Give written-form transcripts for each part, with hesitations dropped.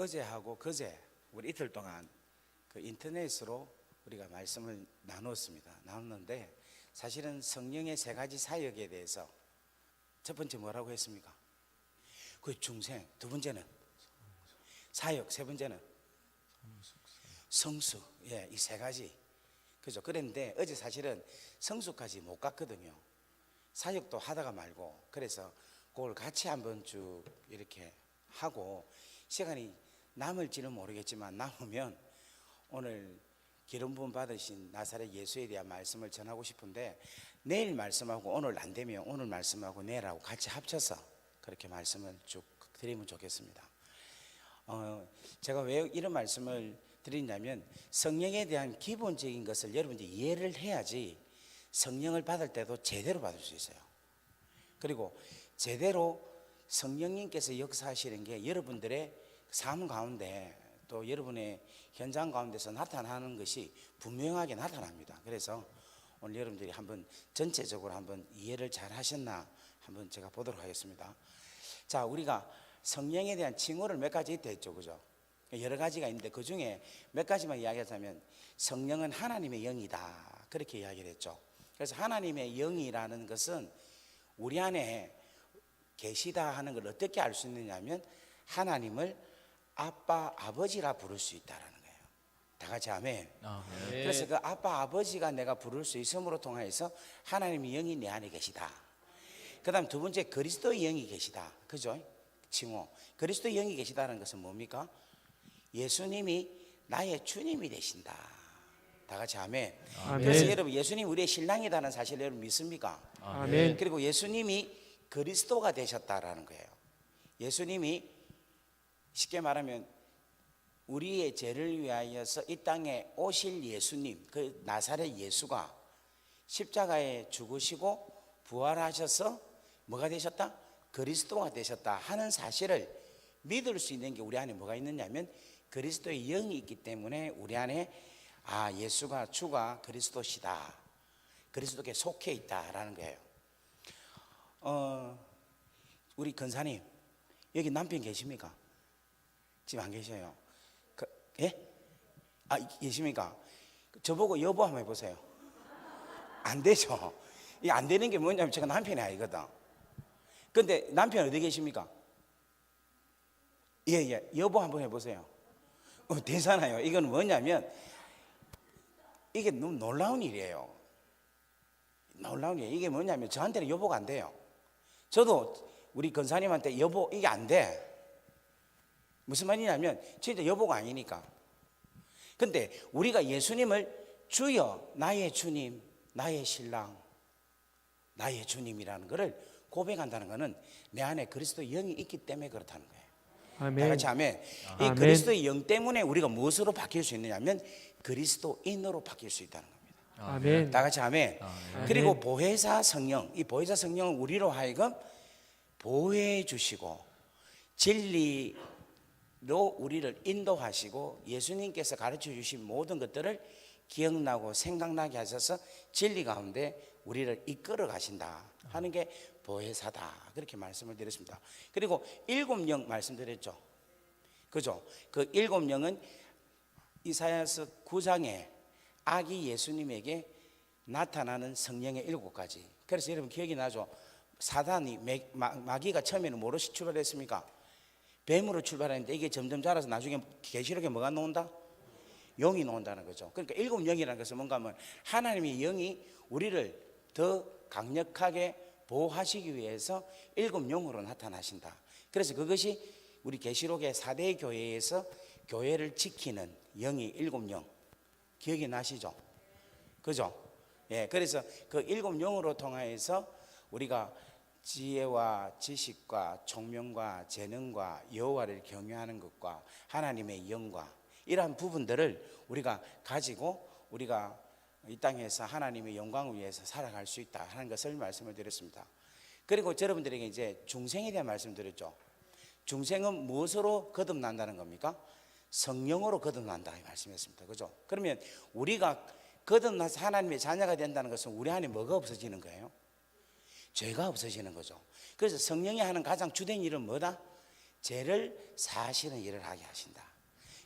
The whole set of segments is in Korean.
어제하고 그제 우리 이틀 동안 그 인터넷으로 우리가 말씀을 나눴는데 사실은 성령의 세 가지 사역에 대해서 첫 번째 뭐라고 했습니까? 그 중생, 두 번째는 사역, 세 번째는 성수. 예, 이 세 가지. 그죠? 그런데 어제 사실은 성수까지 못 갔거든요. 사역도 하다가 말고. 그래서 그걸 같이 한번 쭉 이렇게 하고 시간이 남을지는 모르겠지만 남으면 오늘 기름 부음 받으신 나사렛 예수에 대한 말씀을 전하고 싶은데 내일 말씀하고 오늘 안 되면 오늘 말씀하고 내일하고 같이 합쳐서 그렇게 말씀을 쭉 드리면 좋겠습니다. 제가 왜 이런 말씀을 드리냐면 성령에 대한 기본적인 것을 여러분들이 이해를 해야지 성령을 받을 때도 제대로 받을 수 있어요. 그리고 제대로 성령님께서 역사하시는 게 여러분들의 삶 가운데 또 여러분의 현장 가운데서 나타나는 것이 분명하게 나타납니다. 그래서 오늘 여러분들이 한번 전체적으로 한번 이해를 잘 하셨나 한번 제가 보도록 하겠습니다. 자, 우리가 성령에 대한 칭호를 몇 가지 있다 했죠, 그죠? 여러 가지가 있는데 그 중에 몇 가지만 이야기하자면 성령은 하나님의 영이다, 그렇게 이야기를 했죠. 그래서 하나님의 영이라는 것은 우리 안에 계시다 하는 걸 어떻게 알 수 있느냐 하면 하나님을 아빠, 아버지라 부를 수 있다라는 거예요. 다 같이 아멘. 네. 그래서 그 아빠, 아버지가 내가 부를 수 있음으로 통해서 하나님의 영이 내 안에 계시다. 그 다음 두 번째, 그리스도의 영이 계시다. 그죠? 칭호. 그리스도의 영이 계시다는 것은 뭡니까? 예수님이 나의 주님이 되신다. 다 같이 아멘. 아멘. 그래서 여러분, 예수님 우리의 신랑이라는 사실 여러분 믿습니까? 아멘. 그리고 예수님이 그리스도가 되셨다라는 거예요. 예수님이 쉽게 말하면 우리의 죄를 위하여서 이 땅에 오실 예수님, 그 나사렛 예수가 십자가에 죽으시고 부활하셔서 뭐가 되셨다? 그리스도가 되셨다 하는 사실을 믿을 수 있는 게 우리 안에 뭐가 있느냐면 그리스도의 영이 있기 때문에 우리 안에 예수가 주가 그리스도시다, 그리스도께 속해 있다라는 거예요. 우리 권사님 여기 남편 계십니까? 지금 안 계셔요. 예? 계십니까? 저보고 여보 한번 해보세요. 안 되죠. 이 안 되는 게 뭐냐면 제가 남편이 아니거든. 근데 남편 어디 계십니까? 예, 여보 한번 해보세요. 되잖아요. 이건 뭐냐면 이게 너무 놀라운 일이에요. 놀라운 일이에요. 이게 뭐냐면 저한테는 여보가 안 돼요. 저도 우리 권사님한테 여보 이게 안 돼. 무슨 말이냐면 진짜 여보가 아니니까. 근데 우리가 예수님을 주여, 나의 주님, 나의 신랑, 나의 주님이라는 것을 고백한다는 것은 내 안에 그리스도의 영이 있기 때문에 그렇다는 거예요. 아멘. 다 같이 아멘. 이 그리스도의 영 때문에 우리가 무엇으로 바뀔 수 있느냐면 그리스도인으로 바뀔 수 있다는 겁니다. 아멘. 다 같이 아멘. 그리고 보혜사 성령, 이 보혜사 성령은 우리로 하여금 보호해 주시고 진리로 우리를 인도하시고 예수님께서 가르쳐 주신 모든 것들을 기억나고 생각나게 하셔서 진리 가운데 우리를 이끌어 가신다 하는 게 보혜사다, 그렇게 말씀을 드렸습니다. 그리고 일곱 영 말씀드렸죠, 그죠? 그 일곱 영은 이사야서 9장에 아기 예수님에게 나타나는 성령의 일곱 가지. 그래서 여러분 기억이 나죠? 사단이 마귀가 처음에는 뭐로 출발했습니까? 뱀으로 출발했는데 이게 점점 자라서 나중에 계시록에 뭐가 나온다? 영이 나온다는 거죠. 그러니까 일곱 영이라는 것은 뭔가 하면 하나님의 영이 우리를 더 강력하게 보호하시기 위해서 일곱 영으로 나타나신다. 그래서 그것이 우리 계시록의 4대 교회에서 교회를 지키는 영이 일곱 영. 기억이 나시죠? 그죠? 예, 그래서 그 일곱 영으로 통하여서 우리가 지혜와 지식과 총명과 재능과 여호와를 경외하는 것과 하나님의 영과 이러한 부분들을 우리가 가지고 우리가 이 땅에서 하나님의 영광을 위해서 살아갈 수 있다 하는 것을 말씀을 드렸습니다. 그리고 여러분들에게 이제 중생에 대한 말씀을 드렸죠. 중생은 무엇으로 거듭난다는 겁니까? 성령으로 거듭난다 이 말씀했습니다. 그죠? 그러면 우리가 거듭나서 하나님의 자녀가 된다는 것은 우리 안에 뭐가 없어지는 거예요? 죄가 없어지는 거죠. 그래서 성령이 하는 가장 주된 일은 뭐다? 죄를 사하시는 일을 하게 하신다.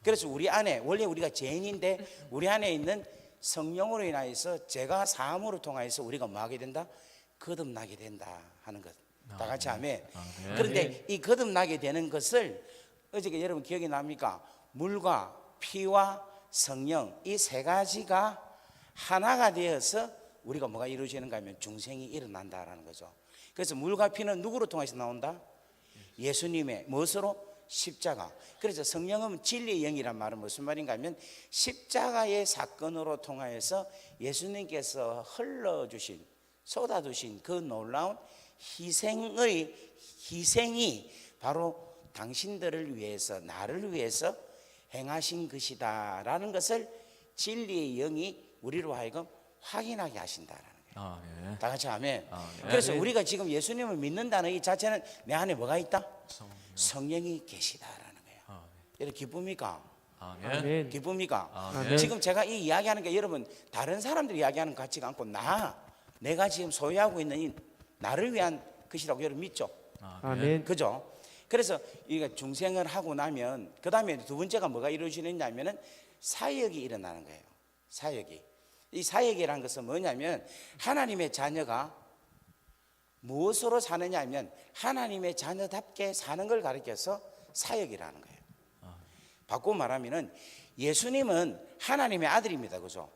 그래서 우리 안에, 원래 우리가 죄인인데 우리 안에 있는 성령으로 인하여서 죄가 사함으로 통하여서 우리가 뭐 하게 된다? 거듭나게 된다 하는 것. 다 같이 아멘. 그런데 이 거듭나게 되는 것을 어저께 여러분 기억이 납니까? 물과 피와 성령, 이 세 가지가 하나가 되어서 우리가 뭐가 이루어지는가 하면 중생이 일어난다라는 거죠. 그래서 물과 피는 누구로 통해서 나온다? 예수님의 무엇으로? 십자가. 그래서 성령은 진리의 영이란 말은 무슨 말인가 하면 십자가의 사건으로 통하여서 예수님께서 흘러주신, 쏟아주신 그 놀라운 희생이 바로 당신들을 위해서, 나를 위해서 행하신 것이다 라는 것을 진리의 영이 우리로 하여금 확인하게 하신다라는 거예요. 네. 다 같이 아멘. 네. 그래서 우리가 지금 예수님을 믿는다는 이 자체는 내 안에 뭐가 있다? 성령이 계시다라는 거예요. 여러분 기쁩니까? 아멘. 기쁩니까? 아멘. 지금 제가 이 이야기하는 게 여러분 다른 사람들이 이야기하는 것 같지가 않고 내가 지금 소유하고 있는 이 나를 위한 것이라고 여러분 믿죠? 아멘. 그죠? 그래서 이거 중생을 하고 나면 그 다음에 두 번째가 뭐가 이루어지느냐면은 사역이 일어나는 거예요. 사역이. 이 사역이라는 것은 뭐냐면 하나님의 자녀가 무엇으로 사느냐 하면 하나님의 자녀답게 사는 걸 가르쳐서 사역이라는 거예요. 바꾸고 말하면은 예수님은 하나님의 아들입니다. 그죠?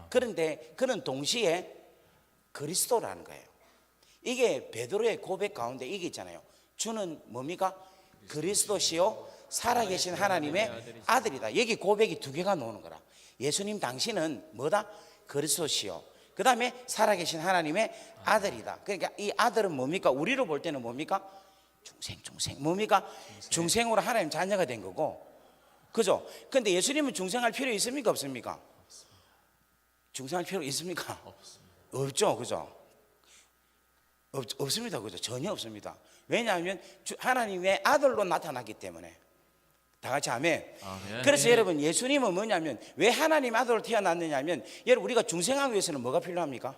그런데 그는 동시에 그리스도라는 거예요. 이게 베드로의 고백 가운데 이게 있잖아요. 주는 뭡니까? 그리스도시요 살아계신 하나님의 아들이다. 여기 고백이 두 개가 나오는 거라. 예수님 당신은 뭐다? 그리스도시요, 그 다음에 살아계신 하나님의 아들이다. 그러니까 이 아들은 뭡니까? 우리로 볼 때는 뭡니까? 중생 뭡니까? 중생으로 하나님 자녀가 된 거고, 그죠? 근데 예수님은 중생할 필요 있습니까? 없습니까? 중생할 필요 있습니까? 없죠. 그죠? 없습니다. 그죠? 전혀 없습니다. 왜냐하면 하나님의 아들로 나타났기 때문에. 다 같이 아멘. 그래서 여러분 예수님은 뭐냐면 왜 하나님 아들로 태어났느냐 하면 여러분 우리가 중생하기 위해서는 뭐가 필요합니까?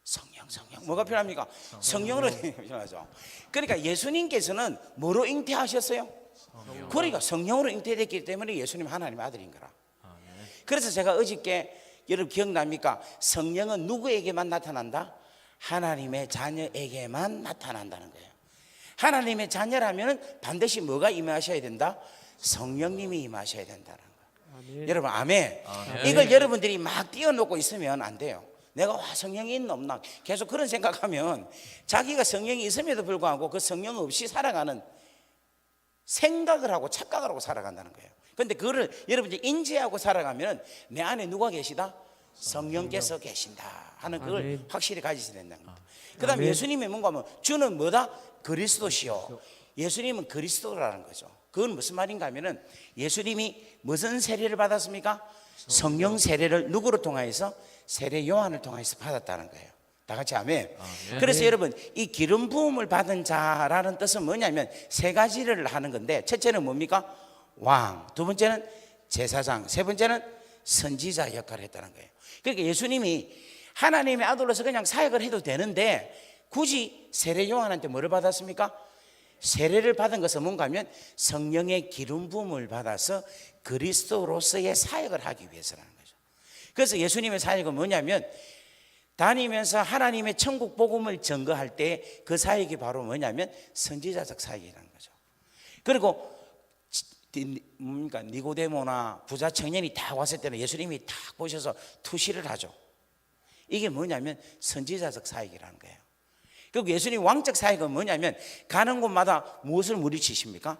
성령. 뭐가 필요합니까? 성령으로 필요하죠. 그러니까 예수님께서는 뭐로 잉태하셨어요? 그러니까 성령으로 잉태됐기 때문에 예수님 하나님 아들인 거라. 그래서 제가 어저께 여러분 기억납니까? 성령은 누구에게만 나타난다? 하나님의 자녀에게만 나타난다는 거예요. 하나님의 자녀라면 반드시 뭐가 임하셔야 된다? 성령님이 임하셔야 된다는 거예요. 여러분 아멘. 이걸 여러분들이 막 띄워놓고 있으면 안 돼요. 내가 성령이 있나 없나 계속 그런 생각하면 자기가 성령이 있음에도 불구하고 그 성령 없이 살아가는 생각을 하고 착각을 하고 살아간다는 거예요. 그런데 그거를 여러분들이 인지하고 살아가면 내 안에 누가 계시다? 성령께서 계신다 하는 그걸 확실히 가지셔야 된다는 겁니다. 그 다음에 예수님의 뭔가 하면 주는 뭐다? 그리스도시요. 예수님은 그리스도라는 거죠. 그건 무슨 말인가 하면은 예수님이 무슨 세례를 받았습니까? 성령 세례를 누구로 통하여서? 세례 요한을 통해서 받았다는 거예요. 다 같이 아멘. 그래서 여러분 이 기름 부음을 받은 자라는 뜻은 뭐냐면 세 가지를 하는 건데, 첫째는 뭡니까? 왕, 두 번째는 제사장, 세 번째는 선지자 역할을 했다는 거예요. 그러니까 예수님이 하나님의 아들로서 그냥 사역을 해도 되는데 굳이 세례 요한한테 뭐를 받았습니까? 세례를 받은 것은 뭔가 하면 성령의 기름 부음을 받아서 그리스도로서의 사역을 하기 위해서라는 거죠. 그래서 예수님의 사역은 뭐냐면 다니면서 하나님의 천국 복음을 증거할 때 그 사역이 바로 뭐냐면 선지자적 사역이라는 거죠. 그리고 뭡니까? 니고데모나 부자 청년이 다 왔을 때는 예수님이 딱 보셔서 투시를 하죠. 이게 뭐냐면 선지자적 사역이라는 거예요. 그리고 예수님 왕적 사역은 뭐냐면 가는 곳마다 무엇을 물리치십니까?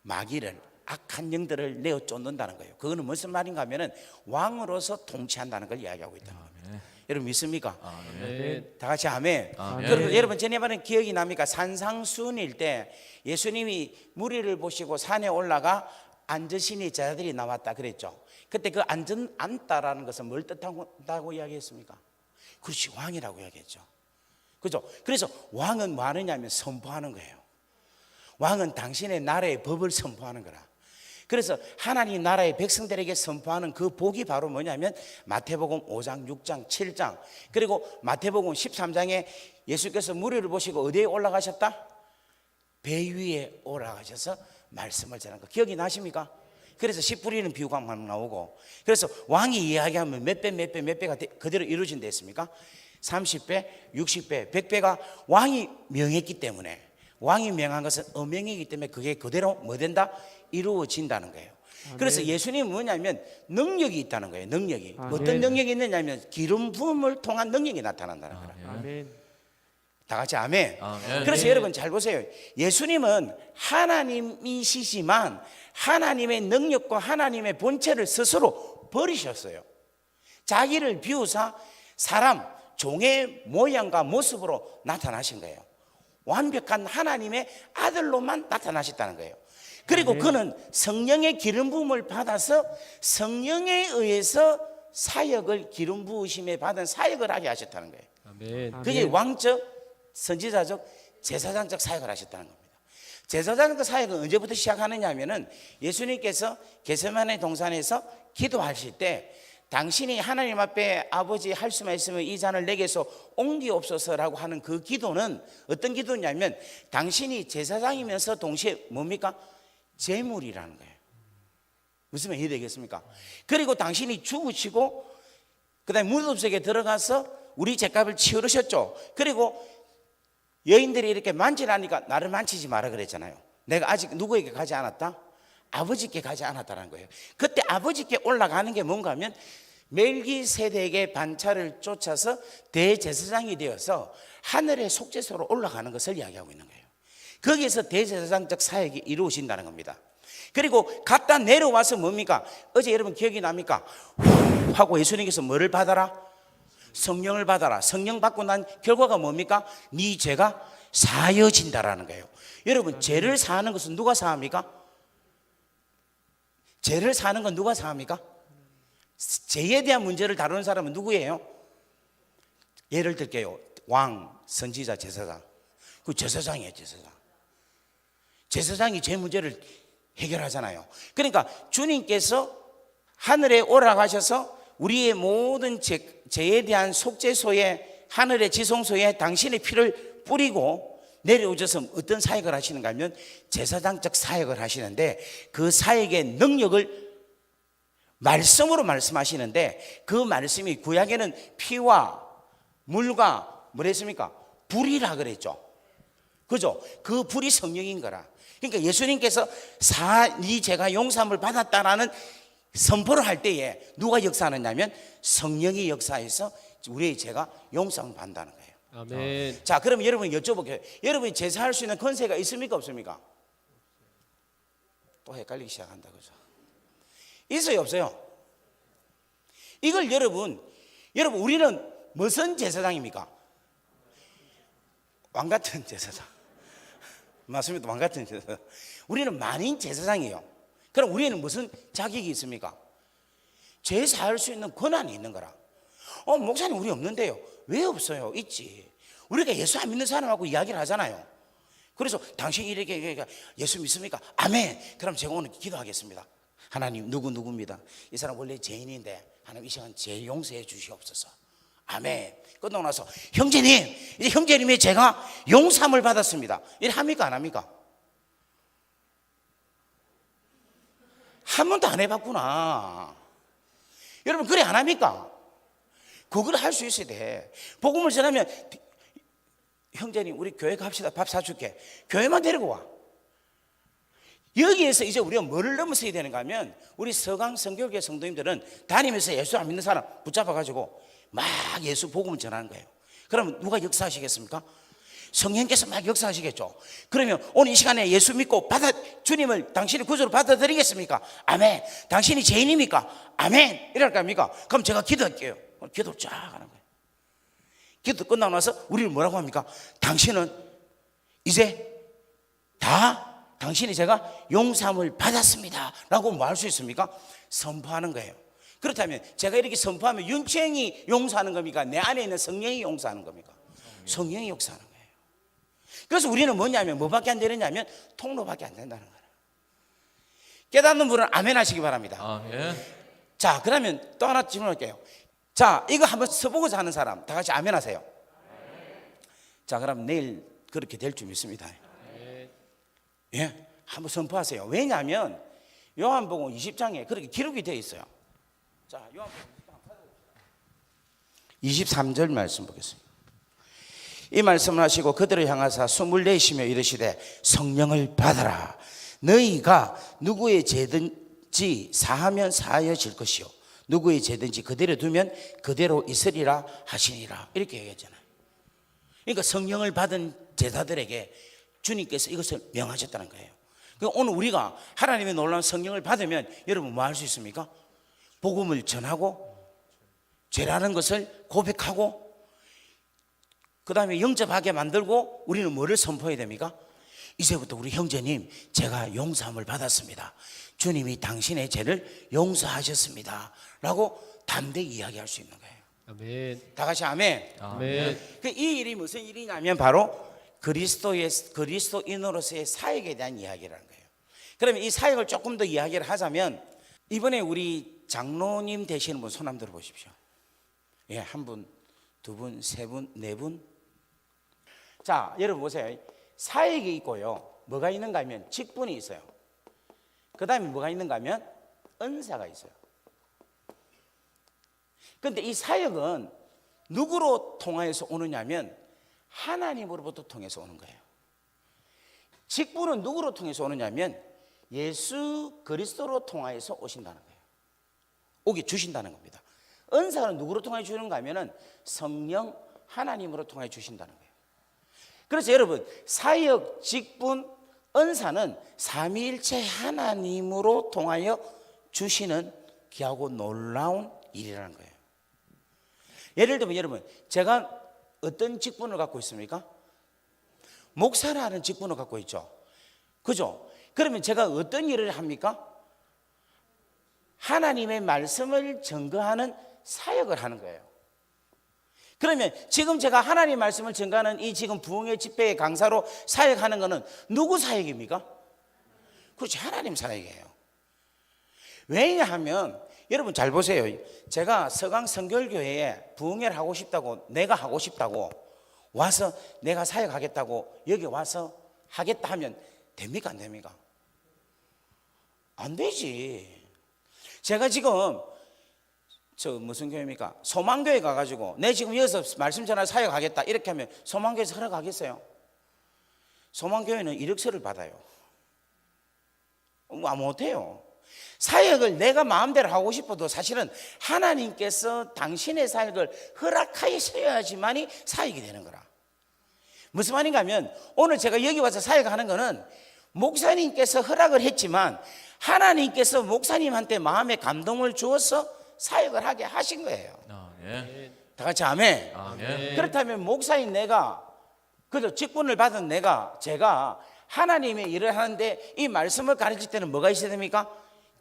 마귀를, 악한 영들을 내어 쫓는다는 거예요. 그거는 무슨 말인가 하면은 왕으로서 통치한다는 걸 이야기하고 있다는 겁니다. 여러분 믿습니까? 다 같이 아멘. 그리고 여러분 전에만은 기억이 납니까? 산상수훈일 때 예수님이 무리를 보시고 산에 올라가 앉으시니 제자들이 나왔다 그랬죠. 그때 그 앉다라는 것은 뭘 뜻한다고 이야기했습니까? 그렇지, 왕이라고 이야기했죠. 그죠? 그래서 왕은 뭐 하느냐면 선포하는 거예요. 왕은 당신의 나라의 법을 선포하는 거라. 그래서 하나님 나라의 백성들에게 선포하는 그 복이 바로 뭐냐면 마태복음 5장, 6장, 7장, 그리고 마태복음 13장에 예수께서 무리를 보시고 어디에 올라가셨다? 배 위에 올라가셔서 말씀을 전한 거 기억이 나십니까? 그래서 씨 뿌리는 비유가 막 나오고, 그래서 왕이 이야기하면 몇 배가 그대로 이루어진다 했습니까? 30배, 60배, 100배가 왕이 명했기 때문에, 왕이 명한 것은 어명이기 때문에 그게 그대로 뭐 된다? 이루어진다는 거예요. 그래서 예수님은 뭐냐면 능력이 있다는 거예요. 능력이. 어떤 능력이 있느냐면 기름 부음을 통한 능력이 나타난다는 거예요. 아멘. 다 같이 아멘. 아멘. 그래서 여러분 잘 보세요. 예수님은 하나님이시지만 하나님의 능력과 하나님의 본체를 스스로 버리셨어요. 자기를 비우사 사람, 종의 모양과 모습으로 나타나신 거예요. 완벽한 하나님의 아들로만 나타나셨다는 거예요. 그리고 그는 성령의 기름 부음을 받아서 성령에 의해서 사역을, 기름 부으심에 받은 사역을 하게 하셨다는 거예요. 아멘. 그게 왕적, 선지자적, 제사장적 사역을 하셨다는 겁니다. 제사장적 사역은 언제부터 시작하느냐 하면은 예수님께서 겟세마네 동산에서 기도하실 때 당신이 하나님 앞에 아버지 할 수만 있으면 이 잔을 내게서 옮기옵소서라고 하는 그 기도는 어떤 기도냐면 당신이 제사장이면서 동시에 뭡니까? 제물이라는 거예요. 무슨 말이 되겠습니까? 그리고 당신이 죽으시고 그다음에 무덤 속에 들어가서 우리 죄값을 치르셨죠. 그리고 여인들이 이렇게 만지라니까 나를 만지지 마라 그랬잖아요. 내가 아직 누구에게 가지 않았다? 아버지께 가지 않았다는 거예요. 그때 아버지께 올라가는 게 뭔가 하면 멜기세덱의 반차를 쫓아서 대제사장이 되어서 하늘의 속죄소로 올라가는 것을 이야기하고 있는 거예요. 거기에서 대제사장적 사역이 이루어진다는 겁니다. 그리고 갔다 내려와서 뭡니까? 어제 여러분 기억이 납니까? 후 하고 예수님께서 뭐를 받아라? 성령을 받아라. 성령 받고 난 결과가 뭡니까? 네 죄가 사여진다라는 거예요. 여러분 죄를 사하는 것은 누가 사합니까? 죄를 사는 건 누가 사합니까? 죄에 대한 문제를 다루는 사람은 누구예요? 예를 들게요. 왕, 선지자, 제사장. 그 제사장이에요. 제사장. 제사장이 죄 문제를 해결하잖아요. 그러니까 주님께서 하늘에 올라가셔서 우리의 모든 죄에 대한 속죄소에, 하늘의 지성소에 당신의 피를 뿌리고 내려오셔서 어떤 사역을 하시는가 하면 제사장적 사역을 하시는데, 그 사역의 능력을 말씀으로 말씀하시는데, 그 말씀이 구약에는 피와 물과 뭐랬습니까? 불이라 그랬죠. 그죠? 그 불이 성령인 거라. 그러니까 예수님께서 네 죄가 용서함을 받았다라는 선포를 할 때에 누가 역사하느냐면 성령이 역사해서 우리의 죄가 용서함을 받는다는 거예요. 아멘. 자, 그럼 여러분 여쭤볼게요. 여러분이 제사할 수 있는 권세가 있습니까? 없습니까? 또 헷갈리기 시작한다. 그죠? 있어요? 없어요? 이걸 여러분 우리는 무슨 제사장입니까? 왕 같은 제사장. 맞습니다. 왕 같은 제사장. 우리는 만인 제사장이에요. 그럼 우리는 무슨 자격이 있습니까? 죄 사할 수 있는 권한이 있는 거라. 목사님 우리 없는데요. 왜 없어요? 있지. 우리가 예수 안 믿는 사람하고 이야기를 하잖아요. 그래서 당신이 이렇게 예수 믿습니까? 아멘. 그럼 제가 오늘 기도하겠습니다. 하나님 누구입니다. 이 사람 원래 죄인인데 하나님 이 시간 죄 용서해 주시옵소서. 아멘. 끝나고 나서 형제님, 이제 형제님의 죄가 용서함을 받았습니다. 이래 합니까? 안 합니까? 한 번도 안 해봤구나. 여러분 그래 안 합니까? 그걸 할 수 있어야 돼. 복음을 전하면 형제님 우리 교회 갑시다. 밥 사줄게. 교회만 데리고 와. 여기에서 이제 우리가 뭐를 넘어서야 되는가 하면 우리 서강 성교회 성도님들은 다니면서 예수 안 믿는 사람 붙잡아가지고 막 예수 복음을 전하는 거예요. 그러면 누가 역사하시겠습니까? 성령께서 막 역사하시겠죠. 그러면 오늘 이 시간에 예수 믿고 주님을 당신의 구주로 받아들이겠습니까? 아멘. 당신이 죄인입니까? 아멘. 이럴 거 아닙니까? 그럼 제가 기도할게요. 기도 쫙 하는 거예요. 기도 끝나고 나서 우리를 뭐라고 합니까? 당신은 이제 다 당신이 제가 용서함을 받았습니다 라고 뭐 할 수 있습니까? 선포하는 거예요. 그렇다면 제가 이렇게 선포하면 윤채영이 용서하는 겁니까? 내 안에 있는 성령이 용서하는 겁니까? 성령이 용서하는 거예요. 그래서 우리는 뭐냐면 뭐밖에 안 되느냐면 통로밖에 안 된다는 거예요. 깨닫는 분은 아멘 하시기 바랍니다. 아멘. 자, 그러면 또 하나 질문할게요. 자, 이거 한번 써보고자 하는 사람 다 같이 아멘 하세요. 자, 그럼 내일 그렇게 될 줄 믿습니다. 예? 한번 선포하세요. 왜냐하면 요한복음 20장에 그렇게 기록이 되어 있어요. 자, 요한복음 23절 말씀 보겠습니다. 이 말씀을 하시고 그들을 향하사 숨을 내쉬며 이르시되 성령을 받아라. 너희가 누구의 죄든지 사하면 사하여질 것이요 누구의 죄든지 그대로 두면 그대로 있으리라 하시니라. 이렇게 얘기했잖아요. 그러니까 성령을 받은 제자들에게 주님께서 이것을 명하셨다는 거예요. 그러니까 오늘 우리가 하나님의 놀라운 성령을 받으면 여러분 뭐 할 수 있습니까? 복음을 전하고 죄라는 것을 고백하고 그 다음에 영접하게 만들고 우리는 뭐를 선포해야 됩니까? 이제부터 우리 형제님 제가 용서함을 받았습니다. 주님이 당신의 죄를 용서하셨습니다 라고 담대히 이야기할 수 있는 거예요. 아멘. 다 같이 아멘. 아멘. 이 일이 무슨 일이냐면 바로 그리스도인으로서의 사역에 대한 이야기라는 거예요. 그러면 이 사역을 조금 더 이야기를 하자면 이번에 우리 장로님 되시는 분 손 한번 들어보십시오. 예, 한 분, 두 분, 세 분, 네 분. 자, 여러분 보세요. 사역이 있고요. 뭐가 있는가 하면 직분이 있어요. 그 다음에 뭐가 있는가 하면 은사가 있어요. 그런데 이 사역은 누구로 통하여서 오느냐 하면 하나님으로부터 통해서 오는 거예요. 직분은 누구로 통해서 오느냐 하면 예수 그리스도로 통하여서 오신다는 거예요. 오게 주신다는 겁니다. 은사는 누구로 통하여 주는가 하면 성령 하나님으로 통하여 주신다는 거예요. 그래서 여러분 사역, 직분, 은사는 삼위일체 하나님으로 통하여 주시는 귀하고 놀라운 일이라는 거예요. 예를 들면 여러분 제가 어떤 직분을 갖고 있습니까? 목사라는 직분을 갖고 있죠. 그죠? 그러면 제가 어떤 일을 합니까? 하나님의 말씀을 증거하는 사역을 하는 거예요. 그러면 지금 제가 하나님 말씀을 증거하는 이 지금 부흥의 집회의 강사로 사역하는 것은 누구 사역입니까? 그렇지, 하나님 사역이에요. 왜냐하면 여러분 잘 보세요. 제가 서강 성결교회에 부흥회를 하고 싶다고 내가 하고 싶다고 와서 내가 사역하겠다고 여기 와서 하겠다 하면 됩니까 안 됩니까? 안 되지. 제가 지금 저 무슨 교회입니까? 소망교회 가가지고 내 지금 여기서 말씀 전할 사역하겠다 이렇게 하면 소망교회에서 허락하겠어요? 소망교회는 이력서를 받아요. 못해요. 사역을 내가 마음대로 하고 싶어도 사실은 하나님께서 당신의 사역을 허락하셔야지만이 사역이 되는 거라. 무슨 말인가 하면 오늘 제가 여기 와서 사역하는 거는 목사님께서 허락을 했지만 하나님께서 목사님한테 마음의 감동을 주어서 사역을 하게 하신 거예요. 예. 다 같이 아멘. 아멘. 그렇다면 목사인 내가 그저 직분을 받은 제가 하나님의 일을 하는데 이 말씀을 가르칠 때는 뭐가 있어야 됩니까?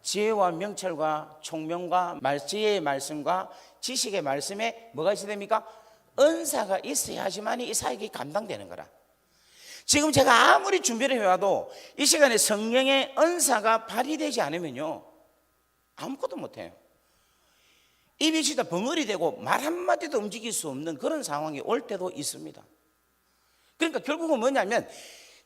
지혜와 명철과 총명과 지혜의 말씀과 지식의 말씀에 뭐가 있어야 됩니까? 은사가 있어야지만이 이 사역이 감당되는 거라. 지금 제가 아무리 준비를 해와도 이 시간에 성령의 은사가 발휘되지 않으면요 아무것도 못해요. 입이 진짜 벙어리 되고 말 한마디도 움직일 수 없는 그런 상황이 올 때도 있습니다. 그러니까 결국은 뭐냐면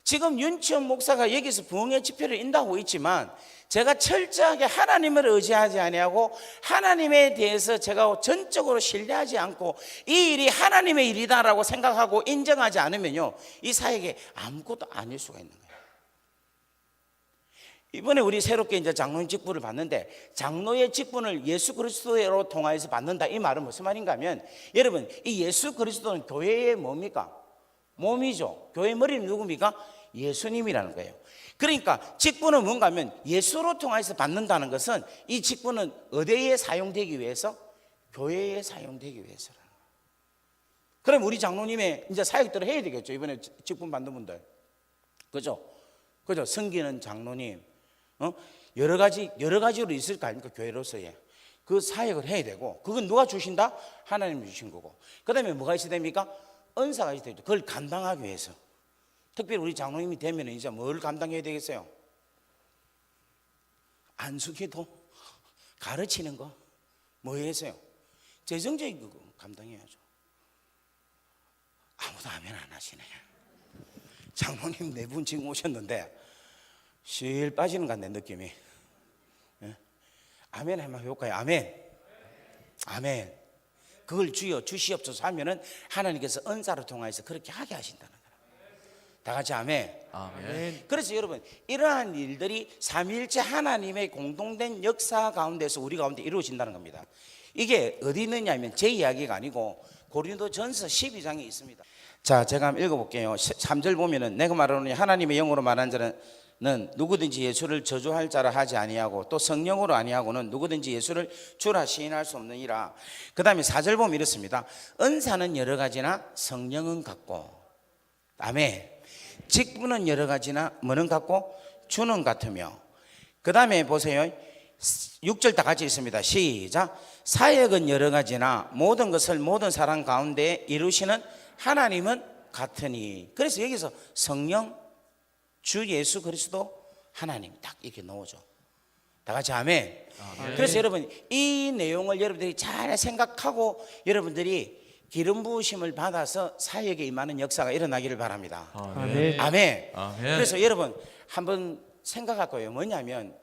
지금 윤치원 목사가 여기서 부흥의 집회를 인도하고 있지만 제가 철저하게 하나님을 의지하지 아니하고 하나님에 대해서 제가 전적으로 신뢰하지 않고 이 일이 하나님의 일이다라고 생각하고 인정하지 않으면요 이 사역에 아무것도 아닐 수가 있는 거예요. 이번에 우리 새롭게 이제 장로님 직분을 받는데 장로의 직분을 예수 그리스도로 통하여서 받는다 이 말은 무슨 말인가 하면 여러분 이 예수 그리스도는 교회의 뭡니까? 몸이죠. 교회 머리는 누굽니까? 예수님이라는 거예요. 그러니까 직분은 뭔가 하면 예수로 통해서 받는다는 것은 이 직분은 어디에 사용되기 위해서? 교회에 사용되기 위해서라는 거예요. 그럼 우리 장로님의 이제 사역들을 해야 되겠죠. 이번에 직분 받는 분들. 그죠? 섬기는 장로님. 여러 가지로 있을 거 아닙니까? 교회로서의. 그 사역을 해야 되고 그건 누가 주신다? 하나님이 주신 거고. 그 다음에 뭐가 있어야 됩니까? 은사가 있어야 되죠. 그걸 감당하기 위해서. 특별히 우리 장로님이 되면 이제 뭘 감당해야 되겠어요? 안수기도 가르치는 거 뭐 해서요? 재정적인 거 감당해야죠. 아무도 아멘 안 하시네. 장로님 네 분 지금 오셨는데 실 빠지는 것 같네 느낌이. 예? 아멘 한번 해볼까요? 아멘. 아멘. 그걸 주여 주시옵소서 하면은 하나님께서 은사를 통하여서 그렇게 하게 하신다는 거예요. 다 같이 아멘. 아멘. 그래서 여러분 이러한 일들이 삼위일체 하나님의 공동된 역사 가운데서 우리 가운데 이루어진다는 겁니다. 이게 어디 있느냐 하면 제 이야기가 아니고 고린도전서 12장에 있습니다. 자, 제가 한번 읽어볼게요. 3절 보면은 내가 말하노니 하나님의 영으로 말한 자는 누구든지 예수를 저주할 자라 하지 아니하고 또 성령으로 아니하고는 누구든지 예수를 주라 시인할 수 없느니라. 그 다음에 4절 보면 이렇습니다. 은사는 여러 가지나 성령은 같고, 아멘. 직분은 여러 가지나 뭐는 같고 주는 같으며, 그 다음에 보세요. 6절 다 같이 있습니다. 시작. 사역은 여러 가지나 모든 것을 모든 사람 가운데 이루시는 하나님은 같으니. 그래서 여기서 성령, 주 예수 그리스도, 하나님 딱 이렇게 넣어줘. 다 같이 아멘. 아멘. 그래서 여러분 이 내용을 여러분들이 잘 생각하고 여러분들이 기름 부으심을 받아서 사역에 임하는 역사가 일어나기를 바랍니다. 아멘. 아멘. 아멘. 그래서 여러분 한번 생각할 거예요. 뭐냐면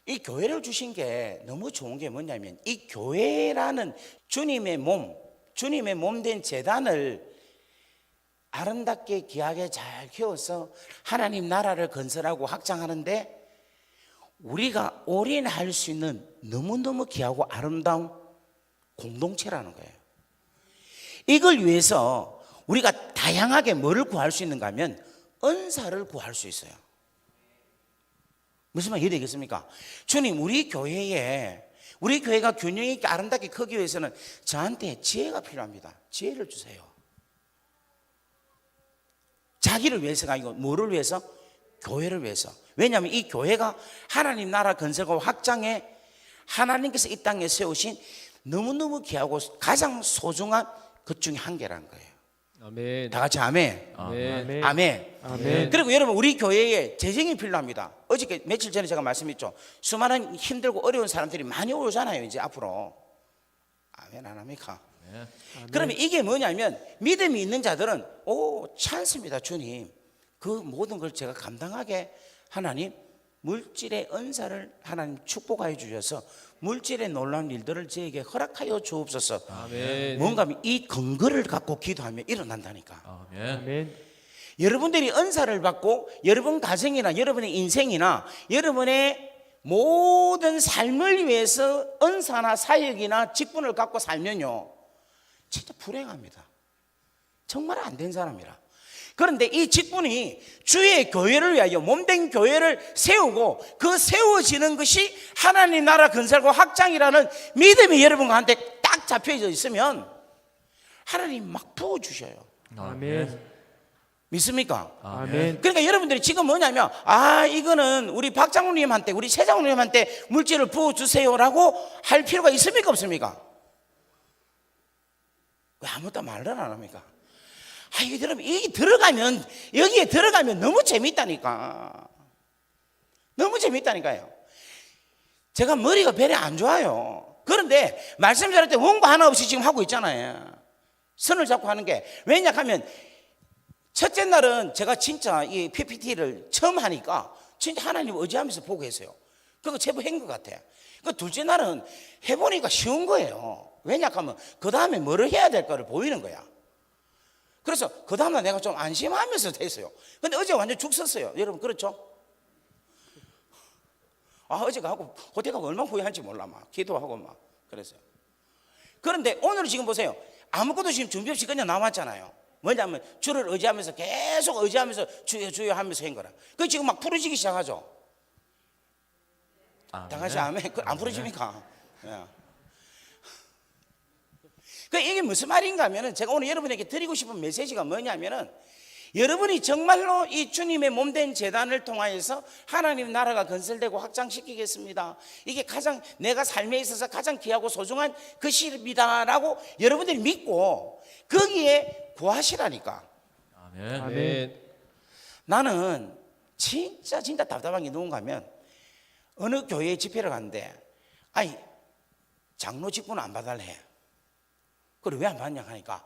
이 교회를 주신 게 너무 좋은 게 뭐냐면 이 교회라는 주님의 몸 된 재단을 아름답게 귀하게 잘 키워서 하나님 나라를 건설하고 확장하는데 우리가 올인할 수 있는 너무너무 귀하고 아름다운 공동체라는 거예요. 이걸 위해서 우리가 다양하게 뭐를 구할 수 있는가 하면 은사를 구할 수 있어요. 무슨 말 이해되겠습니까? 주님, 우리 교회가 균형 있게 아름답게 크기 위해서는 저한테 지혜가 필요합니다. 지혜를 주세요. 자기를 위해서가 아니고 뭐를 위해서? 교회를 위해서. 왜냐하면 이 교회가 하나님 나라 건설과 확장에 하나님께서 이 땅에 세우신 너무너무 귀하고 가장 소중한 것 중에 한 개라는 거예요. 아멘. 다 같이 아멘. 아멘. 아멘. 아멘. 그리고 여러분 우리 교회에 재정이 필요합니다. 어저께 며칠 전에 제가 말씀했죠. 수많은 힘들고 어려운 사람들이 많이 오잖아요. 이제 앞으로. 아멘 안 합니까? 네. 그러면 이게 뭐냐면 믿음이 있는 자들은 오 찬스입니다. 주님 그 모든 걸 제가 감당하게 하나님 물질의 은사를 하나님 축복하여 주셔서 물질의 놀라운 일들을 저에게 허락하여 주옵소서. 아멘. 뭔가 이 근거를 갖고 기도하면 일어난다니까. 아멘. 아멘. 여러분들이 은사를 받고 여러분 가정이나 여러분의 인생이나 여러분의 모든 삶을 위해서 은사나 사역이나 직분을 갖고 살면요 진짜 불행합니다. 정말 안 된 사람이라. 그런데 이 직분이 주의 교회를 위하여 몸된 교회를 세우고 그 세워지는 것이 하나님 나라 건설과 확장이라는 믿음이 여러분한테 딱 잡혀져 있으면 하나님 막 부어주셔요. 아멘. 믿습니까? 아멘. 그러니까 여러분들이 지금 뭐냐면 이거는 우리 박 장로님한테 우리 새 장로님한테 물질을 부어주세요라고 할 필요가 있습니까 없습니까? 왜 아무도 말을 안 합니까? 이게 여기에 들어가면 너무 재밌다니까. 너무 재밌다니까요. 제가 머리가 별이 안 좋아요. 그런데 말씀 잘할 때 원고 하나 없이 지금 하고 있잖아요. 선을 잡고 하는 게 왜냐 하면 첫째 날은 제가 진짜 이 PPT를 처음 하니까 진짜 하나님 의지하면서 보고 했어요. 그거 제법 한 것 같아요. 그 둘째 날은 해보니까 쉬운 거예요. 왜냐 하면 그 다음에 뭐를 해야 될까를 보이는 거야. 그래서 그 다음날 내가 좀 안심하면서 됐어요. 근데 어제 완전 죽 썼어요. 여러분 그렇죠? 어제 가고 그때 가고 얼마나 후회한지 몰라 막 기도하고 막 그랬어요. 그런데 오늘 지금 보세요. 아무것도 지금 준비 없이 그냥 나왔잖아요. 뭐냐면 주를 의지하면서 계속 의지하면서 주여 주여 하면서 한 거라. 그 지금 막 부러지기 시작하죠. 다 같이 아멘. 안 부러집니까? 예. 그 이게 무슨 말인가 하면은 제가 오늘 여러분에게 드리고 싶은 메시지가 뭐냐면은 여러분이 정말로 이 주님의 몸된 재단을 통하여서 하나님 나라가 건설되고 확장시키겠습니다. 이게 가장 내가 삶에 있어서 가장 귀하고 소중한 것입니다라고 여러분들이 믿고 거기에 구하시라니까. 아멘. 아멘. 나는 진짜 답답한 게 누군가 하면 어느 교회에 집회를 갔는데 장로 직분을 안 받을래. 그래 왜 안 받냐 하니까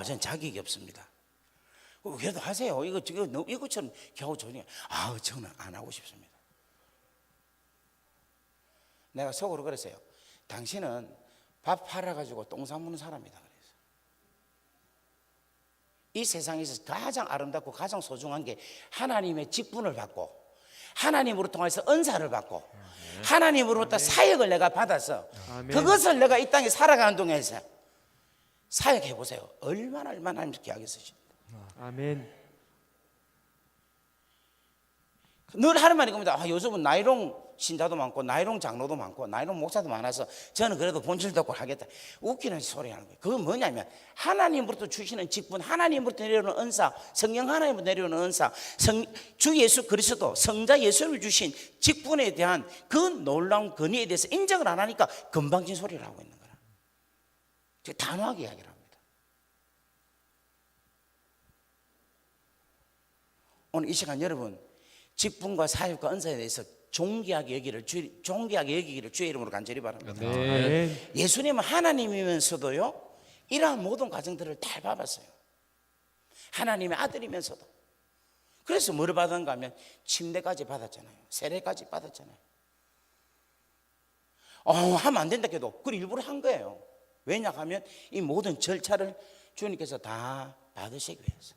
전 자격이 없습니다. 그래도 하세요. 이거 지금 너무 이것처럼 겨우 좋으니까 저는 안 하고 싶습니다. 내가 속으로 그랬어요. 당신은 밥 팔아가지고 똥 싸무는 사람이다. 그래서 이 세상에서 가장 아름답고 가장 소중한 게 하나님의 직분을 받고 하나님으로 통해서 은사를 받고 하나님으로부터 사역을 내가 받아서 그것을 내가 이 땅에 살아가는 동안에서 사역해 보세요. 얼마나 하나님께서 귀하게 쓰십니다. 아멘. 늘 하는 말이 겁니다. 요즘은 나이롱 신자도 많고 나이롱 장로도 많고 나이롱 목사도 많아서 저는 그래도 본질 덮고 하겠다. 웃기는 소리 하는 거예요. 그건 뭐냐면 하나님으로부터 주시는 직분, 하나님으로부터 내려오는 은사, 성령 하나님으로부터 내려오는 은사, 주 예수 그리스도 성자 예수를 주신 직분에 대한 그 놀라운 권위에 대해서 인정을 안 하니까 건방진 소리를 하고 있는 거라. 제가 단호하게 이야기를 합니다. 오늘 이 시간 여러분 직분과 사역과 은사에 대해서 존귀하게 여기기를 주의 이름으로 간절히 바랍니다. 아멘. 예수님은 하나님이면서도요 이러한 모든 과정들을 다 밟았어요. 하나님의 아들이면서도. 그래서 뭐를 받았는가 하면 침례까지 받았잖아요. 세례까지 받았잖아요. 하면 안 된다 해도 그걸 일부러 한 거예요. 왜냐 하면 이 모든 절차를 주님께서 다 받으시기 위해서.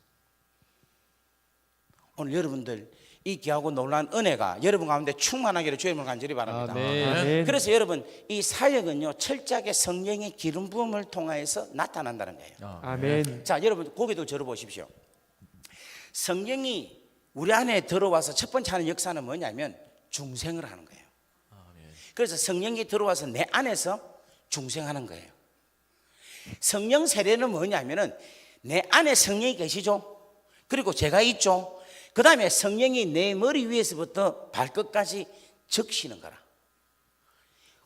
오늘 여러분들 이 귀하고 놀라운 은혜가 여러분 가운데 충만하기를 주님을 간절히 바랍니다. 아멘. 그래서 여러분 이 사역은요 철저하게 성령의 기름 부음을 통하여서 나타난다는 거예요. 아멘. 자, 여러분 고개도 저러 보십시오. 성령이 우리 안에 들어와서 첫 번째 하는 역사는 뭐냐면 중생을 하는 거예요. 그래서 성령이 들어와서 내 안에서 중생하는 거예요. 성령 세례는 뭐냐면은 내 안에 성령이 계시죠. 그리고 제가 있죠. 그 다음에 성령이 내 머리 위에서부터 발끝까지 적시는 거라.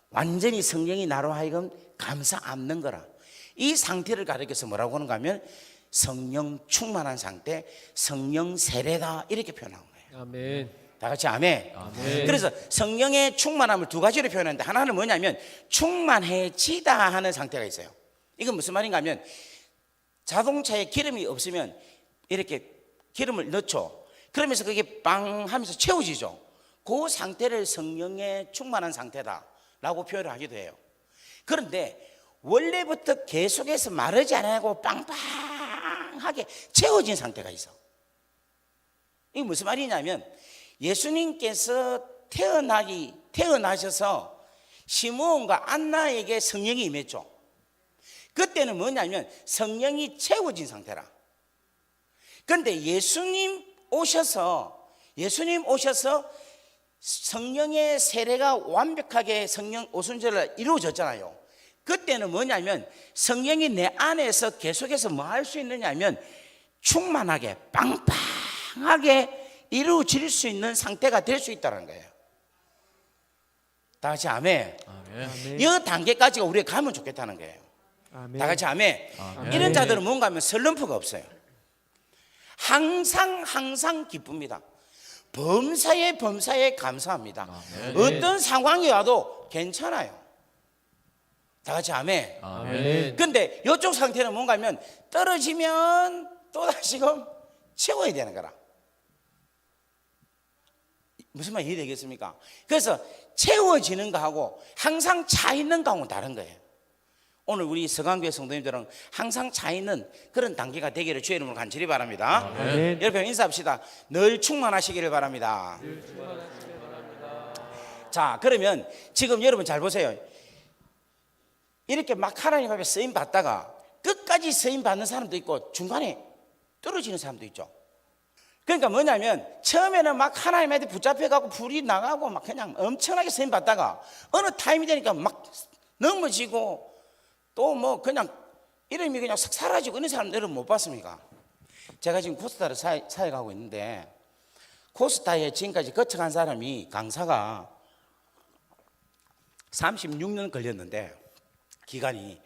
완전히 성령이 나로 하여금 감싸 안는 거라. 이 상태를 가리켜서 뭐라고 하는가 하면 성령 충만한 상태, 성령 세례다 이렇게 표현한 거예요. 아멘. 다 같이 아멘. 아멘. 그래서 성령의 충만함을 두 가지로 표현하는데 하나는 뭐냐면 충만해지다 하는 상태가 있어요. 이건 무슨 말인가 하면 자동차에 기름이 없으면 이렇게 기름을 넣죠. 그러면서 그게 빵 하면서 채워지죠. 그 상태를 성령의 충만한 상태다라고 표현을 하기도 해요. 그런데 원래부터 계속해서 마르지 않고 빵빵하게 채워진 상태가 있어. 이게 무슨 말이냐면 예수님께서 태어나셔서 시므온과 안나에게 성령이 임했죠. 그때는 뭐냐면 성령이 채워진 상태라. 그런데 예수님 오셔서 성령의 세례가 완벽하게 성령 오순절을 이루어졌잖아요. 그때는 뭐냐면 성령이 내 안에서 계속해서 뭐 할 수 있느냐면 충만하게 빵빵하게 이루어질 수 있는 상태가 될 수 있다는 거예요. 다 같이 아멘. 아멘. 이 단계까지가 우리가 가면 좋겠다는 거예요. 아멘. 다 같이 아멘. 아멘. 이런 자들은 뭔가 하면 슬럼프가 없어요. 항상 기쁩니다. 범사에 감사합니다. 어떤 상황이 와도 괜찮아요. 다 같이 아멘. 아멘. 근데 이쪽 상태는 뭔가 하면 떨어지면 또다시금 채워야 되는 거라. 무슨 말 이해되겠습니까? 그래서 채워지는 거하고 항상 차 있는 거하고는 다른 거예요. 오늘 우리 서강교회 성도님들은 항상 차 있는 그런 단계가 되기를 주의 이름으로 간절히 바랍니다. 아멘. 여러분 인사합시다. 늘 충만하시기를 바랍니다. 자, 그러면 지금 여러분 잘 보세요. 이렇게 막 하나님 앞에 쓰임 받다가 끝까지 쓰임 받는 사람도 있고 중간에 떨어지는 사람도 있죠. 그러니까 뭐냐면 처음에는 막 하나님한테 붙잡혀가고 불이 나가고 막 그냥 엄청나게 쓰임 받다가 어느 타임이 되니까 막 넘어지고 또 뭐 그냥 이름이 그냥 싹 사라지고 이런 사람들은 못 봤습니까? 제가 지금 코스타를 사역하고 있는데 코스타에 지금까지 거쳐간 사람이 강사가 36년 걸렸는데 기간이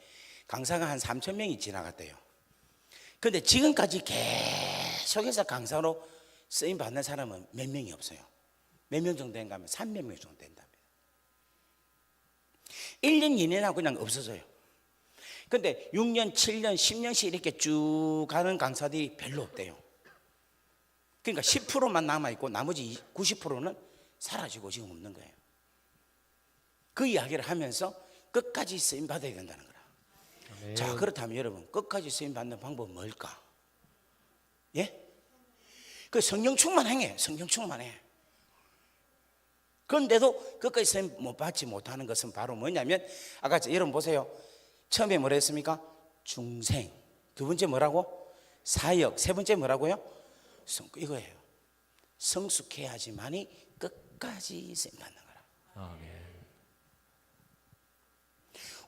강사가 한 3,000명이 지나갔대요. 그런데 지금까지 계속해서 강사로 쓰임 받는 사람은 몇 명이 없어요. 몇 명 정도 된가 하면 300명 정도 된답니다. 1년, 2년하고 그냥 없어져요. 근데 6년, 7년, 10년씩 이렇게 쭉 가는 강사들이 별로 없대요. 그러니까 10%만 남아있고 나머지 90%는 사라지고 지금 없는 거예요. 그 이야기를 하면서 끝까지 쓰임 받아야 된다는 거라. 아멘. 자, 그렇다면 여러분, 끝까지 쓰임 받는 방법은 뭘까? 예? 그 성령 충만해. 성령 충만해. 그런데도 끝까지 쓰임 못 받지 못하는 것은 바로 뭐냐면, 아까 여러분 보세요. 처음에 뭐라 했습니까? 중생. 두 번째 뭐라고? 사역. 세 번째 뭐라고요? 이거예요. 성숙해야지만이 끝까지 쓰임 받는 거라. 아멘.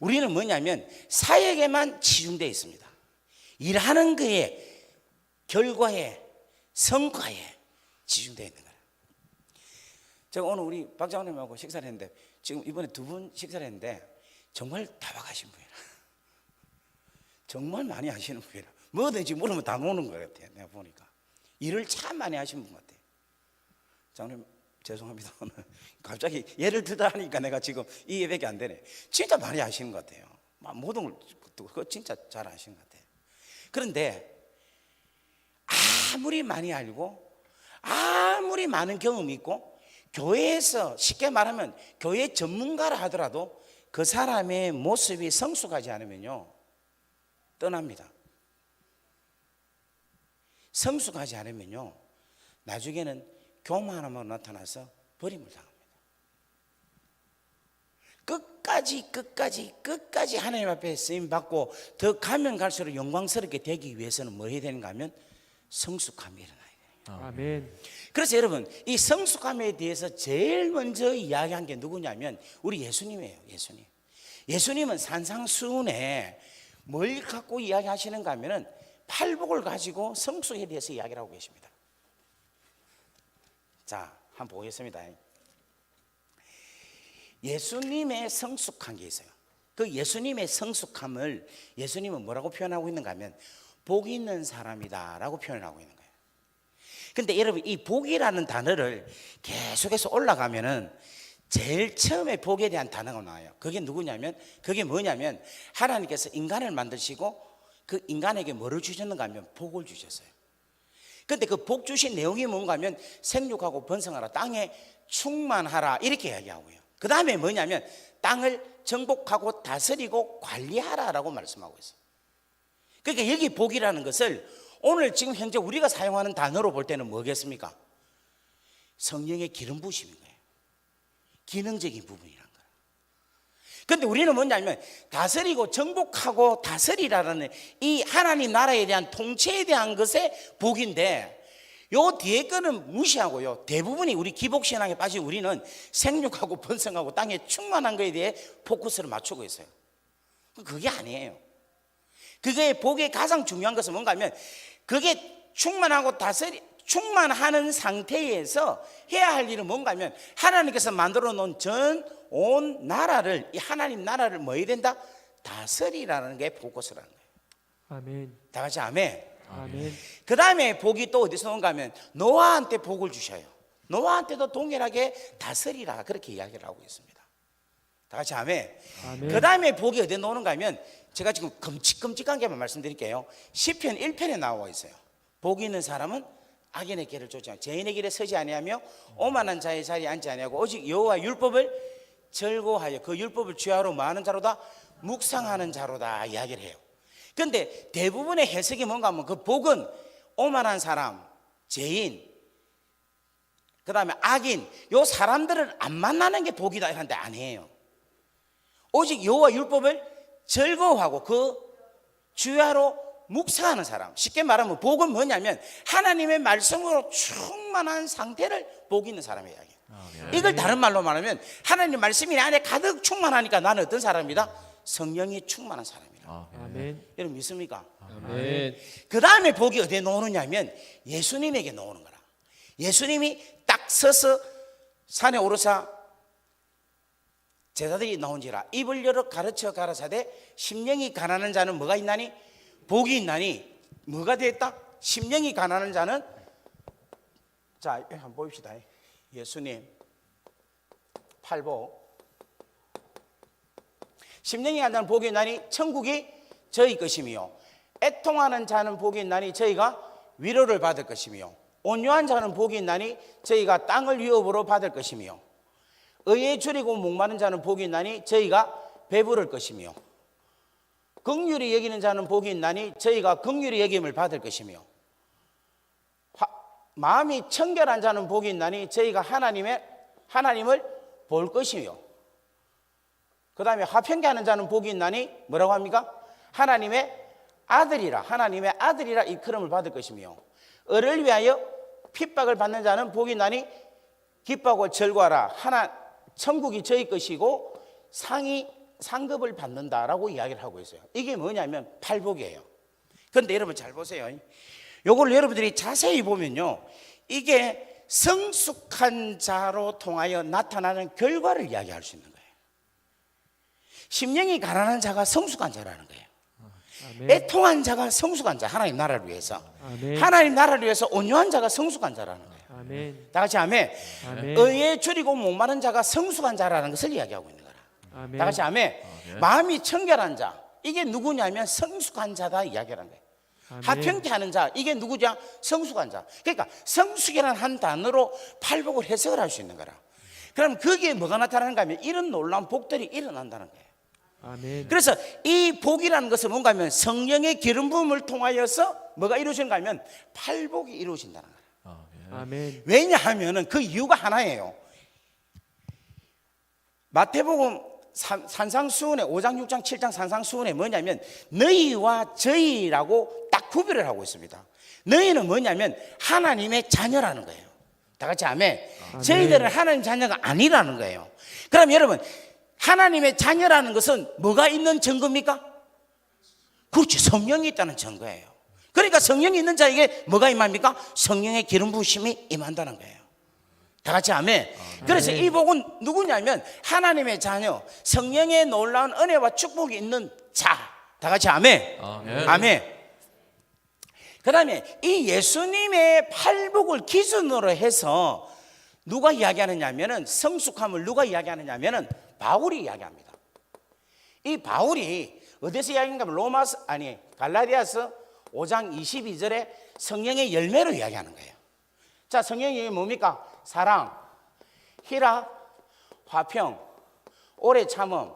우리는 뭐냐면 사역에만 치중되어 있습니다. 일하는 거에, 결과에, 성과에 치중되어 있는 거예요. 제가 오늘 우리 박 장로님하고 식사를 했는데, 지금 이번에 두 분 식사를 했는데 정말 다박하신 분이라, 정말 많이 하시는 분이라, 뭐든지 물으면 다 노는 것 같아요. 내가 보니까 일을 참 많이 하시는 분 같아요. 장로님 죄송합니다. 오늘 갑자기 예를 들다 하니까 내가 지금 이 예배가 안 되네. 진짜 많이 하시는 것 같아요. 모든 걸 그거 진짜 잘 하시는 것 같아요. 그런데 아무리 많이 알고 아무리 많은 경험이 있고 교회에서 쉽게 말하면 교회 전문가라 하더라도 그 사람의 모습이 성숙하지 않으면요 떠납니다. 성숙하지 않으면요 나중에는 교만함으로 나타나서 버림을 당합니다. 끝까지 하나님 앞에 쓰임 받고 더 가면 갈수록 영광스럽게 되기 위해서는 뭐 해야 되는가 하면 성숙함이 일어나야 돼요. 아멘. 그래서 여러분, 이 성숙함에 대해서 제일 먼저 이야기한 게 누구냐면 우리 예수님이에요. 예수님은 산상수훈에 뭘 갖고 이야기하시는가 하면은 팔복을 가지고 성숙에 대해서 이야기를 하고 계십니다. 자, 한번 보겠습니다. 예수님의 성숙한 게 있어요. 그 예수님의 성숙함을 예수님은 뭐라고 표현하고 있는가 하면 복이 있는 사람이다 라고 표현하고 있는 거예요. 근데 여러분, 이 복이라는 단어를 계속해서 올라가면은 제일 처음에 복에 대한 단어가 나와요. 그게 누구냐면, 그게 뭐냐면 하나님께서 인간을 만드시고 그 인간에게 뭐를 주셨는가 하면 복을 주셨어요. 근데 그 복 주신 내용이 뭔가 하면 생육하고 번성하라, 땅에 충만하라 이렇게 이야기하고요. 그 다음에 뭐냐면 땅을 정복하고 다스리고 관리하라라고 말씀하고 있어요. 그러니까 여기 복이라는 것을 오늘 지금 현재 우리가 사용하는 단어로 볼 때는 뭐겠습니까? 성령의 기름 부으심인 거예요. 기능적인 부분이란 거예요. 그런데 우리는 뭐냐면 다스리고 정복하고 다스리라는 이 하나님 나라에 대한 통치에 대한 것에 복인데, 요 뒤에 거는 무시하고요, 대부분이 우리 기복신앙에 빠진 우리는 생육하고 번성하고 땅에 충만한 거에 대해 포커스를 맞추고 있어요. 그게 아니에요. 그게 복의 가장 중요한 것은 뭔가 하면 그게 충만하고 충만하는 상태에서 해야 할 일은 뭔가 하면 하나님께서 만들어 놓은 전 온 나라를, 이 하나님 나라를 뭐 해야 된다? 다스리라는 게 포커스라는 거예요. 아멘. 다 같이 아멘. 아멘. 그 다음에 복이 또 어디서 온가 하면 노아한테 복을 주셔요. 노아한테도 동일하게 다스리라 그렇게 이야기를 하고 있습니다. 다 같이 아멘. 아멘. 그 다음에 복이 어디에 나오는가 하면 제가 지금 끔찍한 게만 말씀드릴게요. 시편 1편에 나와 있어요. 복이 있는 사람은 악인의 길을 쫓지 않고 죄인의 길에 서지 아니하며 오만한 자의 자리에 앉지 아니하고 오직 여호와 율법을 즐거워하여 그 율법을 주야로 많은 자로다 묵상하는 자로다 이야기를 해요. 그런데 대부분의 해석이 뭔가 하면 그 복은 오만한 사람, 죄인, 그 다음에 악인, 요 사람들을 안 만나는 게 복이다 이런데 아니에요. 오직 여호와 율법을 즐거워하고 그 주야로 묵상하는 사람. 쉽게 말하면 복은 뭐냐면 하나님의 말씀으로 충만한 상태를 복 있는 사람의 이야기예요. 이걸 다른 말로 말하면 하나님 말씀이 내 안에 가득 충만하니까 나는 어떤 사람이다? 성령이 충만한 사람이다. 아멘. 여러분 믿습니까? 아멘. 그 다음에 복이 어디에 나오느냐면 예수님에게 나오는 거라. 예수님이 딱 서서 산에 오르사 제자들이 나온지라 입을 열어 가르쳐 가라사대 심령이 가난한 자는 뭐가 있나니? 복이 있나니. 뭐가 되었다? 심령이 가난한 자는, 자 한번 보입시다. 예수님 팔복, 심령이 가난한 자는 복이 있나니 천국이 저희 것이며 애통하는 자는 복이 있나니 저희가 위로를 받을 것이며 온유한 자는 복이 있나니 저희가 땅을 유업으로 받을 것이며 의에 줄이고 목마른 자는 복이 있나니 저희가 배부를 것이며 긍휼히 여기는 자는 복이 있나니 저희가 긍휼히 여김을 받을 것이며 마음이 청결한 자는 복이 있나니 저희가 하나님을 볼 것이며 그 다음에 화평케 하는 자는 복이 있나니 뭐라고 합니까? 하나님의 아들이라 일컬음을 받을 것이며 을을 위하여 핍박을 받는 자는 복이 있나니 기뻐하고 즐거워하라. 천국이 저희 것이고 상급을 받는다라고 이야기를 하고 있어요. 이게 뭐냐면 팔복이에요. 그런데 여러분 잘 보세요. 요걸 여러분들이 자세히 보면요, 이게 성숙한 자로 통하여 나타나는 결과를 이야기할 수 있는 거예요. 심령이 가난한 자가 성숙한 자라는 거예요. 아멘. 애통한 자가 성숙한 자, 하나님 나라를 위해서. 아멘. 하나님 나라를 위해서 온유한 자가 성숙한 자라는 거예요. 아멘. 다 같이 아멘. 아멘. 의에 줄이고 목마른 자가 성숙한 자라는 것을 이야기하고 있는 거라. 아멘. 다 같이 아멘. 마음이 청결한 자, 이게 누구냐면 성숙한 자다 이야기하는 거예요. 아멘. 화평케 하는 자, 이게 누구냐? 성숙한 자. 그러니까 성숙이라는 한 단어로 팔복을 해석을 할 수 있는 거라. 그럼 거기에 뭐가 나타나는가 하면 이런 놀라운 복들이 일어난다는 거예요. 아멘. 그래서 이 복이라는 것은 뭔가 하면 성령의 기름 부음을 통하여서 뭐가 이루어지는가 하면 팔복이 이루어진다는 거예요. 아멘. 왜냐하면 그 이유가 하나예요. 마태복음 산상수훈에 5장 6장 7장 산상수훈에 뭐냐면 너희와 저희라고 딱 구별을 하고 있습니다. 너희는 뭐냐면 하나님의 자녀라는 거예요. 다 같이 아멘. 저희들은 하나님 자녀가 아니라는 거예요. 그럼 여러분, 하나님의 자녀라는 것은 뭐가 있는 증거입니까? 그렇죠. 성령이 있다는 증거예요. 그러니까 성령이 있는 자에게 뭐가 임합니까? 성령의 기름 부으심이 임한다는 거예요. 다 같이 아멘. 그래서 이 복은 누구냐면 하나님의 자녀, 성령의 놀라운 은혜와 축복이 있는 자. 다 같이 아멘. 아멘. 그 다음에 이 예수님의 팔복을 기준으로 해서 누가 이야기하느냐면은, 성숙함을 누가 이야기하느냐면은 바울이 이야기합니다. 이 바울이 어디서 이야기하는가 하면 갈라디아서 5장 22절에 성령의 열매로 이야기하는 거예요. 자, 성령이 뭡니까? 사랑, 희락, 화평, 오래 참음,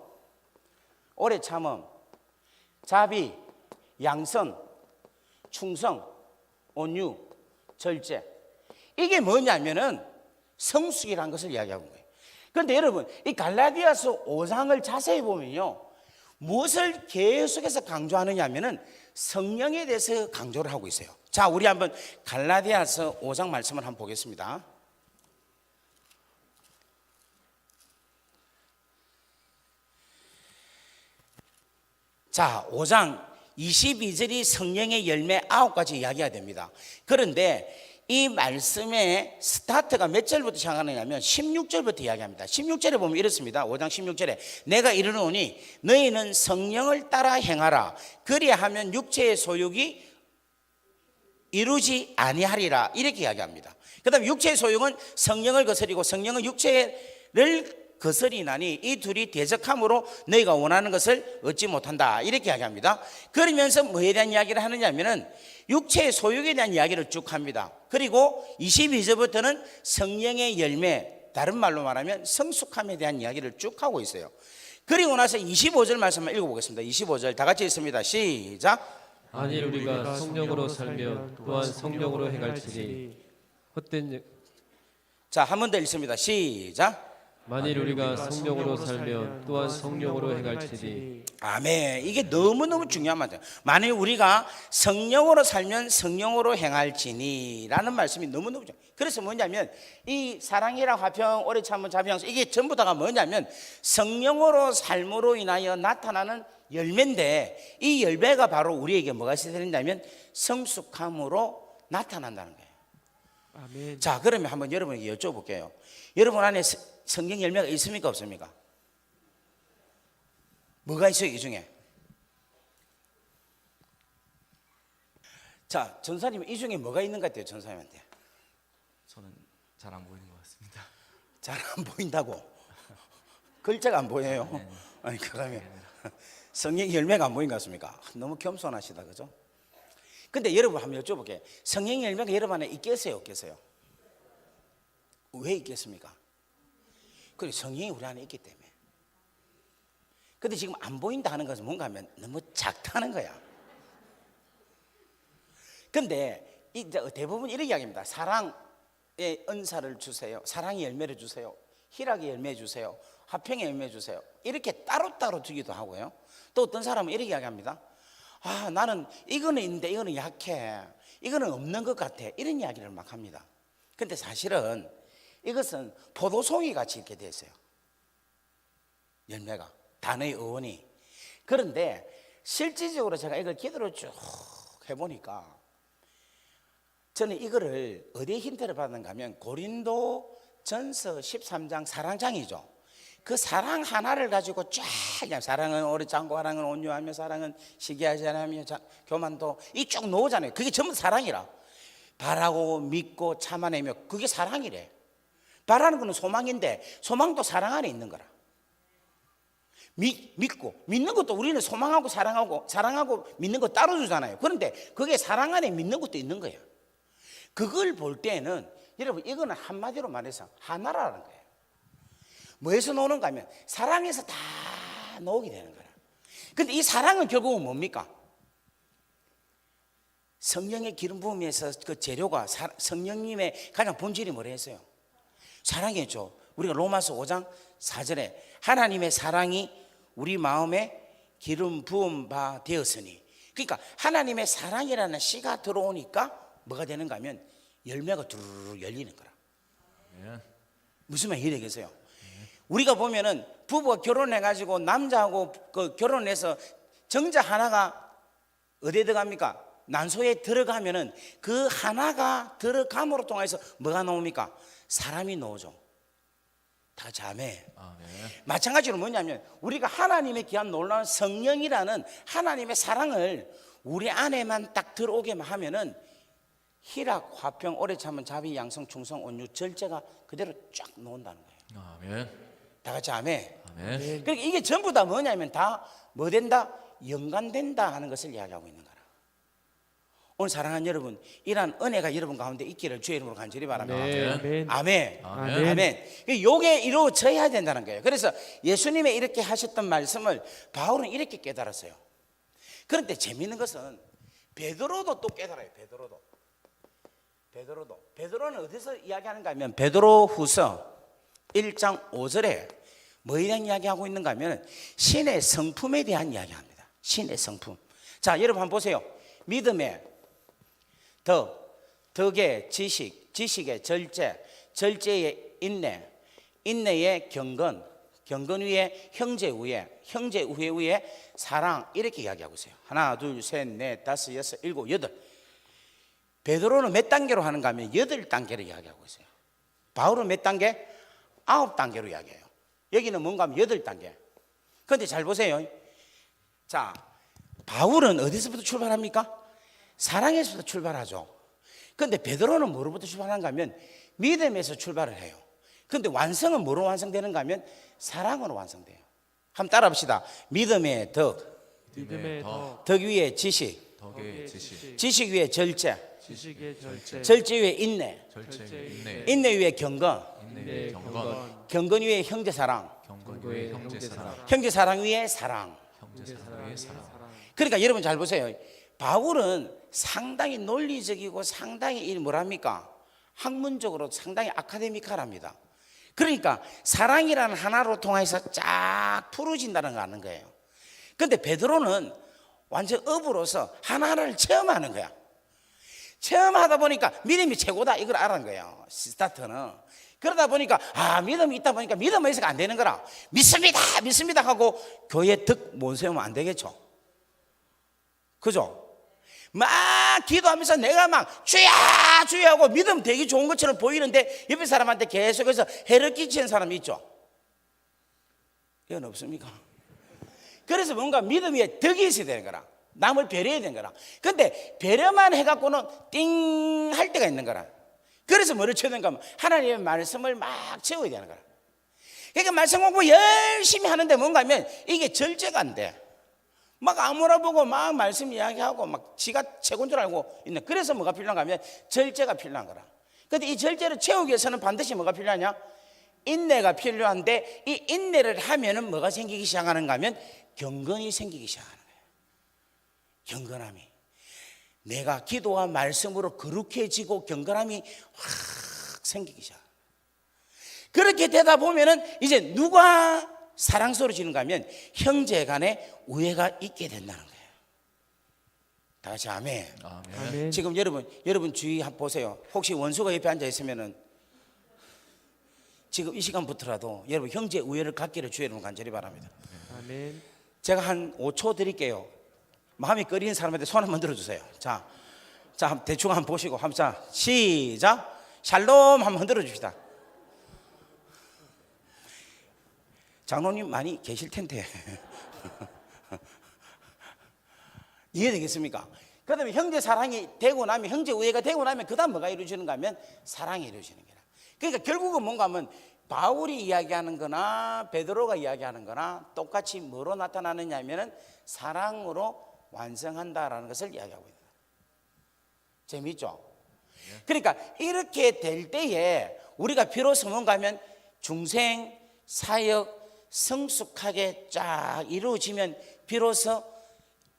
자비, 양선, 충성, 온유, 절제. 이게 뭐냐면은 성숙이라는 것을 이야기하고 있는 거예요. 그런데 여러분, 이 갈라디아서 5장을 자세히 보면요, 무엇을 계속해서 강조하느냐 하면은 성령에 대해서 강조를 하고 있어요. 자, 우리 한번 갈라디아서 5장 말씀을 한번 보겠습니다. 자, 5장 22절이 성령의 열매 9가지 이야기가 됩니다. 그런데 이 말씀의 스타트가 몇 절부터 시작하느냐면 16절부터 이야기합니다. 16절에 보면 이렇습니다. 5장 16절에 내가 이르노니 너희는 성령을 따라 행하라. 그리하면 육체의 소욕이 이루지 아니하리라. 이렇게 이야기합니다. 그 다음에 육체의 소욕은 성령을 거스리고 성령은 육체를 거스리나니 이 둘이 대적함으로 너희가 원하는 것을 얻지 못한다. 이렇게 이야기합니다. 그러면서 뭐에 대한 이야기를 하느냐 하면은 육체의 소욕에 대한 이야기를 쭉 합니다. 그리고 22절부터는 성령의 열매, 다른 말로 말하면 성숙함에 대한 이야기를 쭉 하고 있어요. 그리고 나서 25절 말씀을 읽어보겠습니다. 25절 다 같이 읽습니다. 시작. 만일 우리가 성령으로 살면 또한 성령으로 행할지니 헛된 자, 한 번 더 읽습니다. 시작. 만일 우리가 성령으로 살면 또한 성령으로 행할지니. 아멘. 이게 너무너무 중요한 말이에요. 만일 우리가 성령으로 살면 성령으로 행할지니 라는 말씀이 너무너무 중요해요. 그래서 뭐냐면 이 사랑이랑 화평, 오래 참음, 자비, 양선, 이게 전부 다가 뭐냐면 성령으로 삶으로 인하여 나타나는 열매인데, 이 열매가 바로 우리에게 뭐가 있어야 되냐면 성숙함으로 나타난다는 거예요. 아멘. 자, 그러면 한번 여러분에게 여쭤볼게요. 여러분 안에 성령 열매가 있습니까, 없습니까? 뭐가 있어요, 이 중에? 자, 전사님, 이 중에 뭐가 있는 것 같아요, 전사님한테? 저는 잘 안 보이는 것 같습니다. 잘 안 보인다고? 글자가 안 보여요? 아니, 그러면 성령 열매가 안 보인 것 같습니까? 너무 겸손하시다, 그죠? 근데 여러분 한번 여쭤볼게요. 성령의 열매가 여러분 안에 있겠어요, 없겠어요? 왜 있겠습니까? 그리고 성령이 우리 안에 있기 때문에. 근데 지금 안 보인다 하는 것은 뭔가 하면 너무 작다는 거야. 근데 이제 대부분 이런 이야기입니다. 사랑의 은사를 주세요. 사랑의 열매를 주세요. 희락의 열매 주세요. 화평의 열매 주세요. 이렇게 따로따로 주기도 하고요. 또 어떤 사람은 이렇게 이야기합니다. 아, 나는 이거는 있는데 이거는 약해. 이거는 없는 것 같아. 이런 이야기를 막 합니다. 근데 사실은 이것은 포도송이 같이 이렇게 돼 있어요. 열매가. 단의 어원이. 그런데 실질적으로 제가 이걸 기도를 쭉 해보니까 저는 이거를 어디에 힌트를 받는가 하면 고린도 전서 13장 사랑장이죠. 그 사랑 하나를 가지고 쫙 그냥 사랑은 오래 참고 사랑은 온유하며 사랑은 시기하지 않으며 교만도 이 쭉 놓으잖아요. 그게 전부 사랑이라. 바라고 믿고 참아내며 그게 사랑이래. 바라는 거는 소망인데 소망도 사랑 안에 있는 거라. 믿고 믿는 것도 우리는 소망하고 사랑하고 믿는 거 따로 주잖아요. 그런데 그게 사랑 안에 믿는 것도 있는 거예요. 그걸 볼 때는 여러분 이거는 한마디로 말해서 하나라는 거예요. 뭐에서 나오는가 하면 사랑에서 다 나오게 되는 거라. 근데 이 사랑은 결국은 뭡니까? 성령의 기름 부음에서 그 재료가 성령님의 가장 본질이 뭐라 했어요? 사랑이었죠. 우리가 로마서 5장 4절에 하나님의 사랑이 우리 마음에 기름 부음 바 되었으니, 그러니까 하나님의 사랑이라는 씨가 들어오니까 뭐가 되는가 하면 열매가 두루룩 열리는 거라. 무슨 말이 되겠어요? 우리가 보면은 부부가 결혼해가지고 남자하고 그 결혼해서 정자 하나가 어디에 들어갑니까? 난소에 들어가면은 그 하나가 들어감으로 통해서 뭐가 나옵니까? 사람이 나오죠. 다 자매. 마찬가지로 뭐냐면 우리가 하나님의 귀한 놀라운 성령이라는 하나님의 사랑을 우리 안에만 딱 들어오게만 하면은 희락, 화평, 오래 참은 자비, 양성, 충성, 온유, 절제가 그대로 쫙 나온다는 거예요. 아멘. 다 같이 아멘. 아멘. 그러니까 이게 전부 다 뭐냐면 다 뭐 된다? 연관된다 하는 것을 이야기하고 있는 거라. 오늘 사랑하는 여러분, 이러한 은혜가 여러분 가운데 있기를 주의 이름으로 간절히 바랍니다. 아멘. 아멘. 아멘. 아멘. 이게 이루어져야 된다는 거예요. 그래서 예수님의 이렇게 하셨던 말씀을 바울은 이렇게 깨달았어요. 그런데 재미있는 것은 베드로도 또 깨달아요. 베드로는 어디서 이야기하는가 하면 베드로후서 1장 5절에 뭐에 대한 이야기하고 있는가 하면 신의 성품에 대한 이야기합니다. 신의 성품. 자, 여러분 한번 보세요. 믿음의 덕의 지식, 지식의 절제, 절제의 인내, 인내의 경건, 경건 위에 형제 위에, 형제 위에 사랑, 이렇게 이야기하고 있어요. 하나, 둘, 셋, 넷, 다섯, 여섯, 일곱, 여덟. 베드로는 몇 단계로 하는가 하면 8단계로 이야기하고 있어요. 바울은 몇 단계? 9단계로 이야기해요. 여기는 뭔가 하면 8단계. 그런데 잘 보세요. 자, 바울은 어디서부터 출발합니까? 사랑에서부터 출발하죠. 그런데 베드로는 뭐로부터 출발하는가 하면 믿음에서 출발을 해요. 그런데 완성은 뭐로 완성되는가 하면 사랑으로 완성돼요. 한번 따라 봅시다. 믿음의 덕, 믿음의 덕, 덕 위에 지식, 덕의 지식, 지식 위에 절제, 지식의 절제, 절제 위에 인내, 절제 인내, 인내 위에 경건, 인내 경건, 경건 위에 형제 사랑, 경건 위에 형제 사랑, 형제 사랑 위에 사랑. 형제 사랑의 사랑. 그러니까 여러분 잘 보세요. 바울은 상당히 논리적이고 상당히 뭐랍니까? 학문적으로 상당히 아카데미컬합니다. 그러니까 사랑이라는 하나로 통해서 쫙 풀어진다는 거 아는 거예요. 그런데 베드로는 완전 업으로서 하나하나를 체험하는 거야. 체험하다 보니까 믿음이 최고다 이걸 알은 거예요. 스타트는. 그러다 보니까 믿음이 있다 보니까 믿음은 있어가 안 되는 거라. 믿습니다 하고 교회 덕 못 세우면 안 되겠죠. 그죠? 막 기도하면서 내가 막 주야 주야 하고 믿음 되게 좋은 것처럼 보이는데 옆에 사람한테 계속해서 해를 끼치는 사람이 있죠. 이건 없습니까? 그래서 뭔가 믿음 위에 덕이 있어야 되는 거라. 남을 배려해야 되는 거라. 근데 배려만 해갖고는 띵 할 때가 있는 거라. 그래서 뭐를 채워야 되는가 하면 하나님의 말씀을 막 채워야 되는 거라. 그러니까 말씀 공부 열심히 하는데 뭔가 하면 이게 절제가 안 돼. 막 아무나 보고 막 말씀 이야기하고 막 지가 최고인 줄 알고 있네. 그래서 뭐가 필요한가 하면 절제가 필요한 거라. 근데 이 절제를 채우기 위해서는 반드시 뭐가 필요하냐? 인내가 필요한데, 이 인내를 하면은 뭐가 생기기 시작하는가 하면 경건이 생기기 시작하는 거예요. 경건함이. 내가 기도와 말씀으로 거룩해지고 경건함이 확 생기기 시작. 그렇게 되다 보면은 이제 누가 사랑스러워지는가 하면 형제 간에 우애가 있게 된다는 거예요. 다 같이 아멘. 아멘. 아멘. 지금 여러분 주위 한번 보세요. 혹시 원수가 옆에 앉아 있으면은 지금 이 시간부터라도 여러분 형제 우애를 갖기를 주의 이름으로 간절히 바랍니다. 아멘. 제가 한 5초 드릴게요. 마음이 꺼리는 사람한테 손 한번 들어주세요. 자, 대충 한번 보시고 한번 자 시작. 샬롬 한번 흔들어 줍시다. 장로님 많이 계실 텐데 이해되겠습니까? 그 다음에 형제 사랑이 되고 나면, 형제 우애가 되고 나면 그 다음 뭐가 이루어지는가 하면 사랑이 이루어지는 거라. 그러니까 결국은 뭔가 하면 바울이 이야기하는 거나 베드로가 이야기하는 거나 똑같이 뭐로 나타나느냐 하면은 사랑으로 완성한다라는 것을 이야기하고 있는 거예요. 재미있죠? 그러니까 이렇게 될 때에 우리가 비로소 뭔가 하면 중생, 사역, 성숙하게 쫙 이루어지면 비로소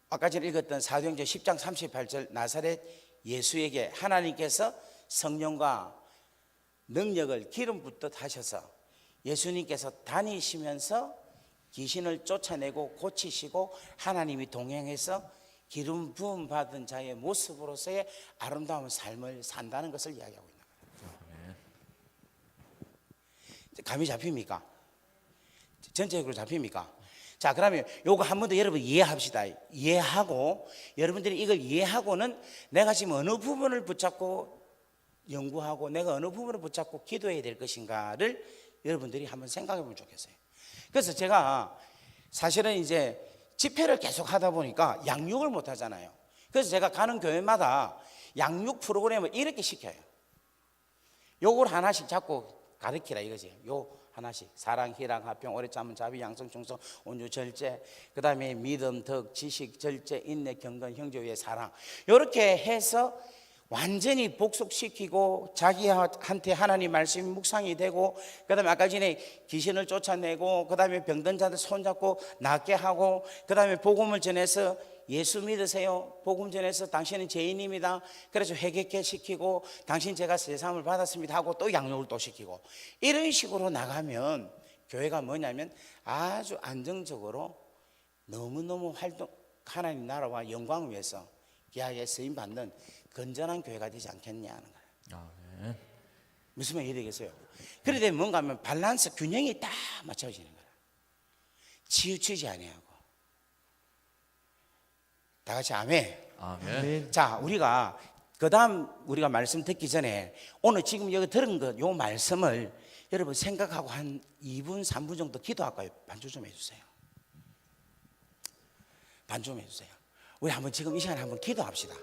아까 전에 읽었던 사도행전 10장 38절 나사렛 예수에게 하나님께서 성령과 능력을 기름 붓듯 하셔서 예수님께서 다니시면서 귀신을 쫓아내고 고치시고 하나님이 동행해서 기름 부음 받은 자의 모습으로서의 아름다운 삶을 산다는 것을 이야기하고 있는 거예요. 감이 잡힙니까? 전체적으로 잡힙니까? 자, 그러면 요거 한 번 더 여러분 이해합시다. 이해하고 여러분들이 이걸 이해하고는 내가 지금 어느 부분을 붙잡고 연구하고 내가 어느 부분을 붙잡고 기도해야 될 것인가를 여러분들이 한번 생각해 보면 좋겠어요. 그래서 제가 사실은 이제 집회를 계속 하다 보니까 양육을 못 하잖아요. 그래서 제가 가는 교회마다 양육 프로그램을 이렇게 시켜요. 요걸 하나씩 잡고 가르치라 이거지. 요 하나씩 사랑, 희랑, 화평, 오래 참은, 자비, 양성, 충성, 온유, 절제, 그 다음에 믿음, 덕, 지식, 절제, 인내, 경건, 형제의 사랑, 이렇게 해서 완전히 복속시키고 자기한테 하나님 말씀이 묵상이 되고, 그 다음에 아까 전에 귀신을 쫓아내고, 그 다음에 병든 자들 손잡고 낫게 하고, 그 다음에 복음을 전해서 예수 믿으세요, 복음 전해서 당신은 죄인입니다, 그래서 회개케 시키고, 당신 제가 세상을 받았습니다 하고 또 양육을 또 시키고, 이런 식으로 나가면 교회가 뭐냐면 아주 안정적으로 너무너무 활동, 하나님 나라와 영광을 위해서 귀하게 쓰임 받는 건전한 교회가 되지 않겠냐는 거예요. 아멘. 무슨 말이 되겠어요? 그래 되면 뭔가 하면 밸런스, 균형이 딱 맞춰지는 거예요. 치우치지 아니하고. 다 같이 아멘. 아멘. 아멘. 자, 우리가 그 다음 우리가 말씀 듣기 전에 오늘 지금 여기 들은 것, 요 말씀을 여러분 생각하고 한 2분 3분 정도 기도할까요? 반주 좀 해주세요. 반주 좀 해주세요. 우리 한번 지금 이 시간에 한번 기도합시다.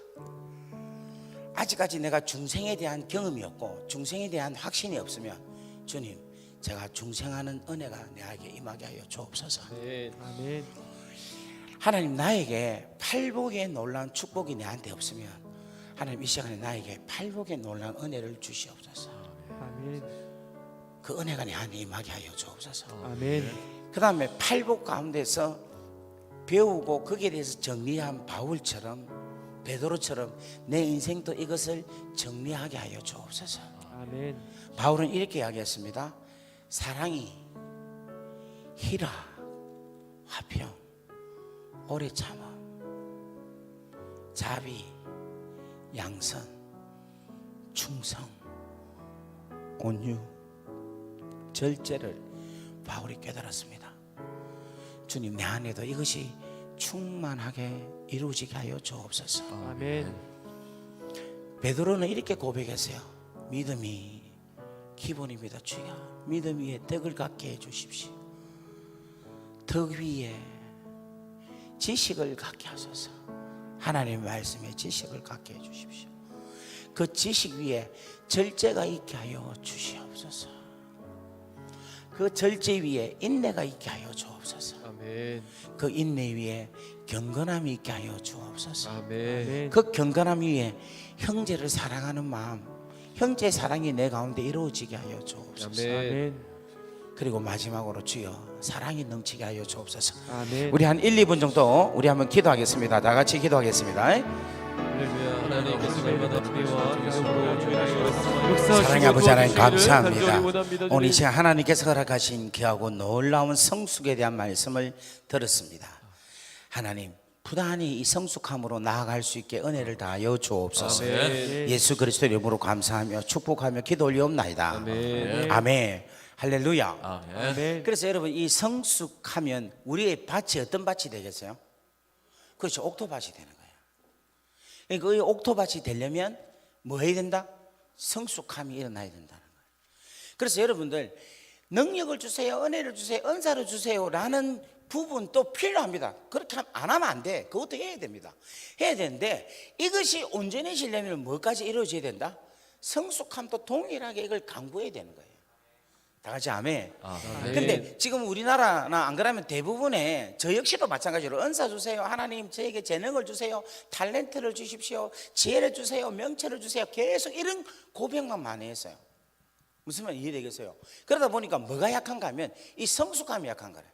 아직까지 내가 중생에 대한 경험이 없고 중생에 대한 확신이 없으면 주님, 제가 중생하는 은혜가 내게 임하게 하여 주옵소서. 아멘. 아멘. 하나님, 나에게 팔복의 놀라운 축복이 내한테 없으면 하나님 이 시간에 나에게 팔복의 놀라운 은혜를 주시옵소서. 아멘. 그 은혜가 내한테 임하게 하여 주옵소서. 아멘. 그 다음에 팔복 가운데서 배우고 거기에 대해서 정리한 바울처럼, 베드로처럼 내 인생도 이것을 정리하게 하여 주옵소서. 아멘. 바울은 이렇게 이야기했습니다. 사랑이 희라, 화평, 오래 참음, 자비, 양선, 충성, 온유, 절제를 바울이 깨달았습니다. 주님, 내 안에도 이것이 충만하게 이루어지게 하여 주옵소서. 아멘. 베드로는 이렇게 고백했어요. 믿음이 기본입니다. 주여, 믿음 위에 덕을 갖게 해주십시오. 덕 위에 지식을 갖게 하소서. 하나님의 말씀에 지식을 갖게 해주십시오. 그 지식 위에 절제가 있게 하여 주시옵소서. 그 절제 위에 인내가 있게 하여 주옵소서. 아멘. 아멘. 그 인내 위에 경건함이 있게 하여 주옵소서. 아멘. 그 경건함 위에 형제를 사랑하는 마음, 형제 사랑이 내 가운데 이루어지게 하여 주옵소서. 아멘. 그리고 마지막으로 주여 사랑이 넘치게 하여 주옵소서. 아멘. 우리 한 1, 2분 정도 우리 한번 기도하겠습니다. 다 같이 기도하겠습니다. 할렐루야. 하나님께서 날마다 주님과 기쁨으로 저희를 사랑의 아버지 하나님 감사합니다. 원합니다. 오늘 이 시간 하나님께서 허락하신 귀하고 놀라운 성숙에 대한 말씀을 들었습니다. 하나님 부단히 이 성숙함으로 나아갈 수 있게 은혜를 다하여 주옵소서. 아멘. 예수 그리스도의 이름으로 감사하며 축복하며 기도 올리옵나이다. 아멘. 아멘. 할렐루야. 아멘. 아멘. 그래서 여러분 이 성숙하면 우리의 밭이 어떤 밭이 되겠어요? 그렇죠. 옥토밭이 되는 거예요. 그러니까 이 옥토밭이 되려면 뭐 해야 된다? 성숙함이 일어나야 된다는 거예요. 그래서 여러분들 능력을 주세요, 은혜를 주세요, 은사를 주세요라는 부분도 필요합니다. 그렇게 안 하면 안 돼. 그것도 해야 됩니다. 해야 되는데 이것이 온전해지려면 뭐까지 이루어져야 된다? 성숙함도 동일하게 이걸 강구해야 되는 거예요. 다 같이 아멘. 아멘. 근데 지금 우리나라나 안 그러면 대부분의 저 역시도 마찬가지로 은사 주세요, 하나님 저에게 재능을 주세요, 탤런트를 주십시오, 지혜를 주세요, 명철을 주세요, 계속 이런 고백만 많이 했어요. 무슨 말 이해되겠어요? 그러다 보니까 뭐가 약한가 하면 이 성숙함이 약한 거래요.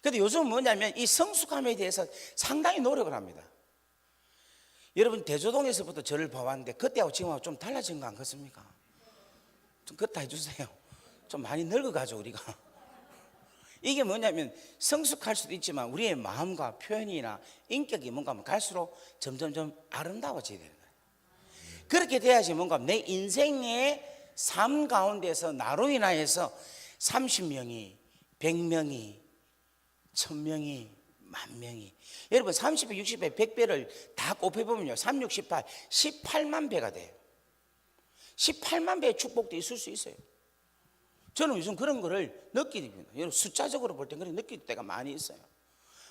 근데 요즘은 뭐냐면 이 성숙함에 대해서 상당히 노력을 합니다. 여러분 대조동에서부터 저를 봐왔는데 그때하고 지금하고 좀 달라진 거 안 같습니까? 좀 그렇다 해주세요. 좀 많이 늙어가죠 우리가. 이게 뭐냐면 성숙할 수도 있지만 우리의 마음과 표현이나 인격이 뭔가 하면 갈수록 점점점 아름다워져야 되는 거예요. 그렇게 돼야지 뭔가 내 인생의 삶 가운데서 나로 인하여서 30명이 100명이 1000명이 10,000명이 여러분 30배 60배 100배를 다 곱해보면요 3, 6, 18 18만 배가 돼요. 18만 배의 축복도 있을 수 있어요. 저는 요즘 그런 거를 느끼니다. 여러분 숫자적으로 볼 때 그런 느낄 때가 많이 있어요.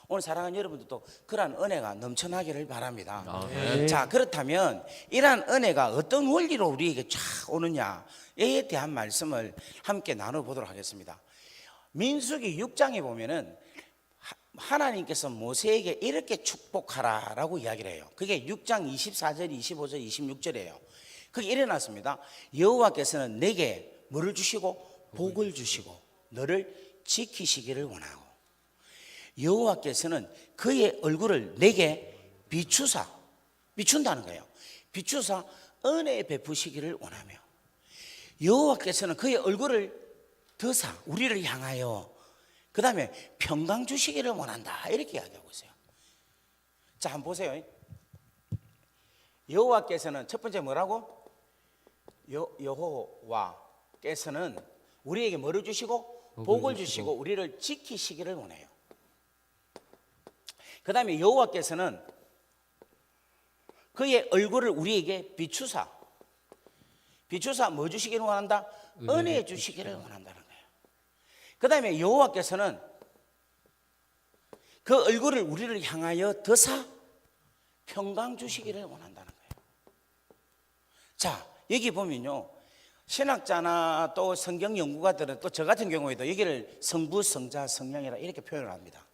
오늘 사랑하는 여러분들도 그러한 은혜가 넘쳐나기를 바랍니다. 아멘. 자 그렇다면 이러한 은혜가 어떤 원리로 우리에게 쫙 오느냐에 대한 말씀을 함께 나눠보도록 하겠습니다. 민수기 6장에 보면은 하나님께서 모세에게 이렇게 축복하라라고 이야기를 해요. 그게 6장 24절 25절 26절이에요. 그게 일어났습니다. 여호와께서는 내게 뭐를 주시고 복을 주시고 너를 지키시기를 원하고 여호와께서는 그의 얼굴을 내게 비춘다는 거예요. 비추사 은혜 베푸시기를 원하며 여호와께서는 그의 얼굴을 드사 우리를 향하여 그 다음에 평강 주시기를 원한다 이렇게 이야기하고 있어요. 자 한번 보세요. 여호와께서는 첫 번째 뭐라고? 여호와께서는 우리에게 뭐를 주시고 복을 주시고 우리를 지키시기를 원해요. 그 다음에 여호와께서는 그의 얼굴을 우리에게 비추사 뭐 주시기를 원한다? 은혜 주시기를 원한다는 거예요. 그 다음에 여호와께서는 그 얼굴을 우리를 향하여 드사 평강 주시기를 원한다는 거예요. 자 여기 보면요 신학자나 또 성경 연구가들은 또 저 같은 경우에도 여기를 성부, 성자, 성령이라 이렇게 표현을 합니다.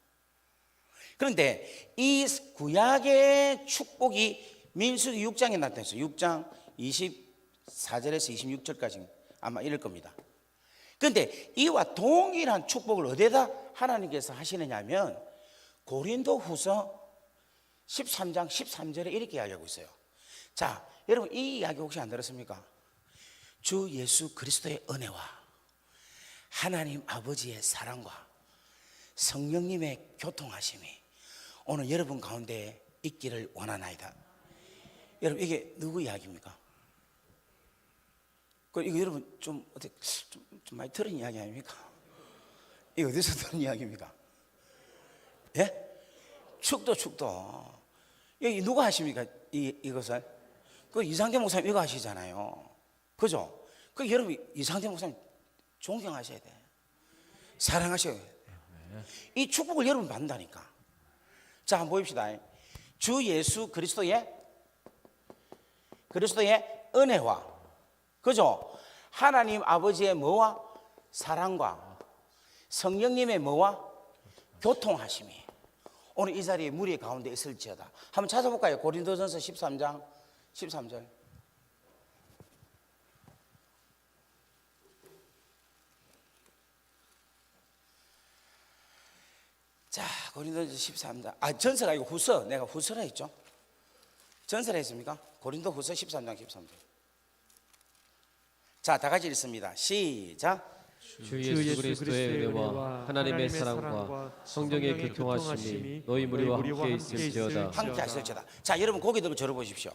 그런데 이 구약의 축복이 민수기 6장에 나타났어요. 6장 24절에서 26절까지 아마 이럴 겁니다. 그런데 이와 동일한 축복을 어디에다 하나님께서 하시느냐 하면 고린도 후서 13장 13절에 이렇게 이야기하고 있어요. 자 여러분 이 이야기 혹시 안 들었습니까? 주 예수 그리스도의 은혜와 하나님 아버지의 사랑과 성령님의 교통하심이 오늘 여러분 가운데 있기를 원하나이다. 여러분 이게 누구 이야기입니까? 이거 여러분 좀 많이 들은 이야기 아닙니까? 이거 어디서 들은 이야기입니까? 예? 축도 여기 누가 하십니까? 이것을 그 이상대 목사님 이거 하시잖아요. 그죠? 그 여러분 이상대 목사님 존경하셔야 돼. 사랑하셔야 돼. 이 축복을 여러분 받는다니까. 자 한번 보입시다. 주 예수 그리스도의 은혜와 그죠? 하나님 아버지의 뭐와 사랑과 성령님의 뭐와 교통하심이 오늘 이 자리에 무리 가운데 있을지어다. 한번 찾아볼까요? 고린도전서 13장 13절. 자, 고린도전서 13장. 전서가 아니고 후서. 내가 후서라 했죠. 전서라 했습니까? 고린도 후서 13장 13절. 자, 다 같이 읽습니다. 시작. 주 예수 그리스도의 은혜와 하나님의 사랑과 성령의 교통하심이 너희 무리와 함께 있을지어다. 함께 하실지어다. 자, 여러분 고개 들고 저를 보십시오.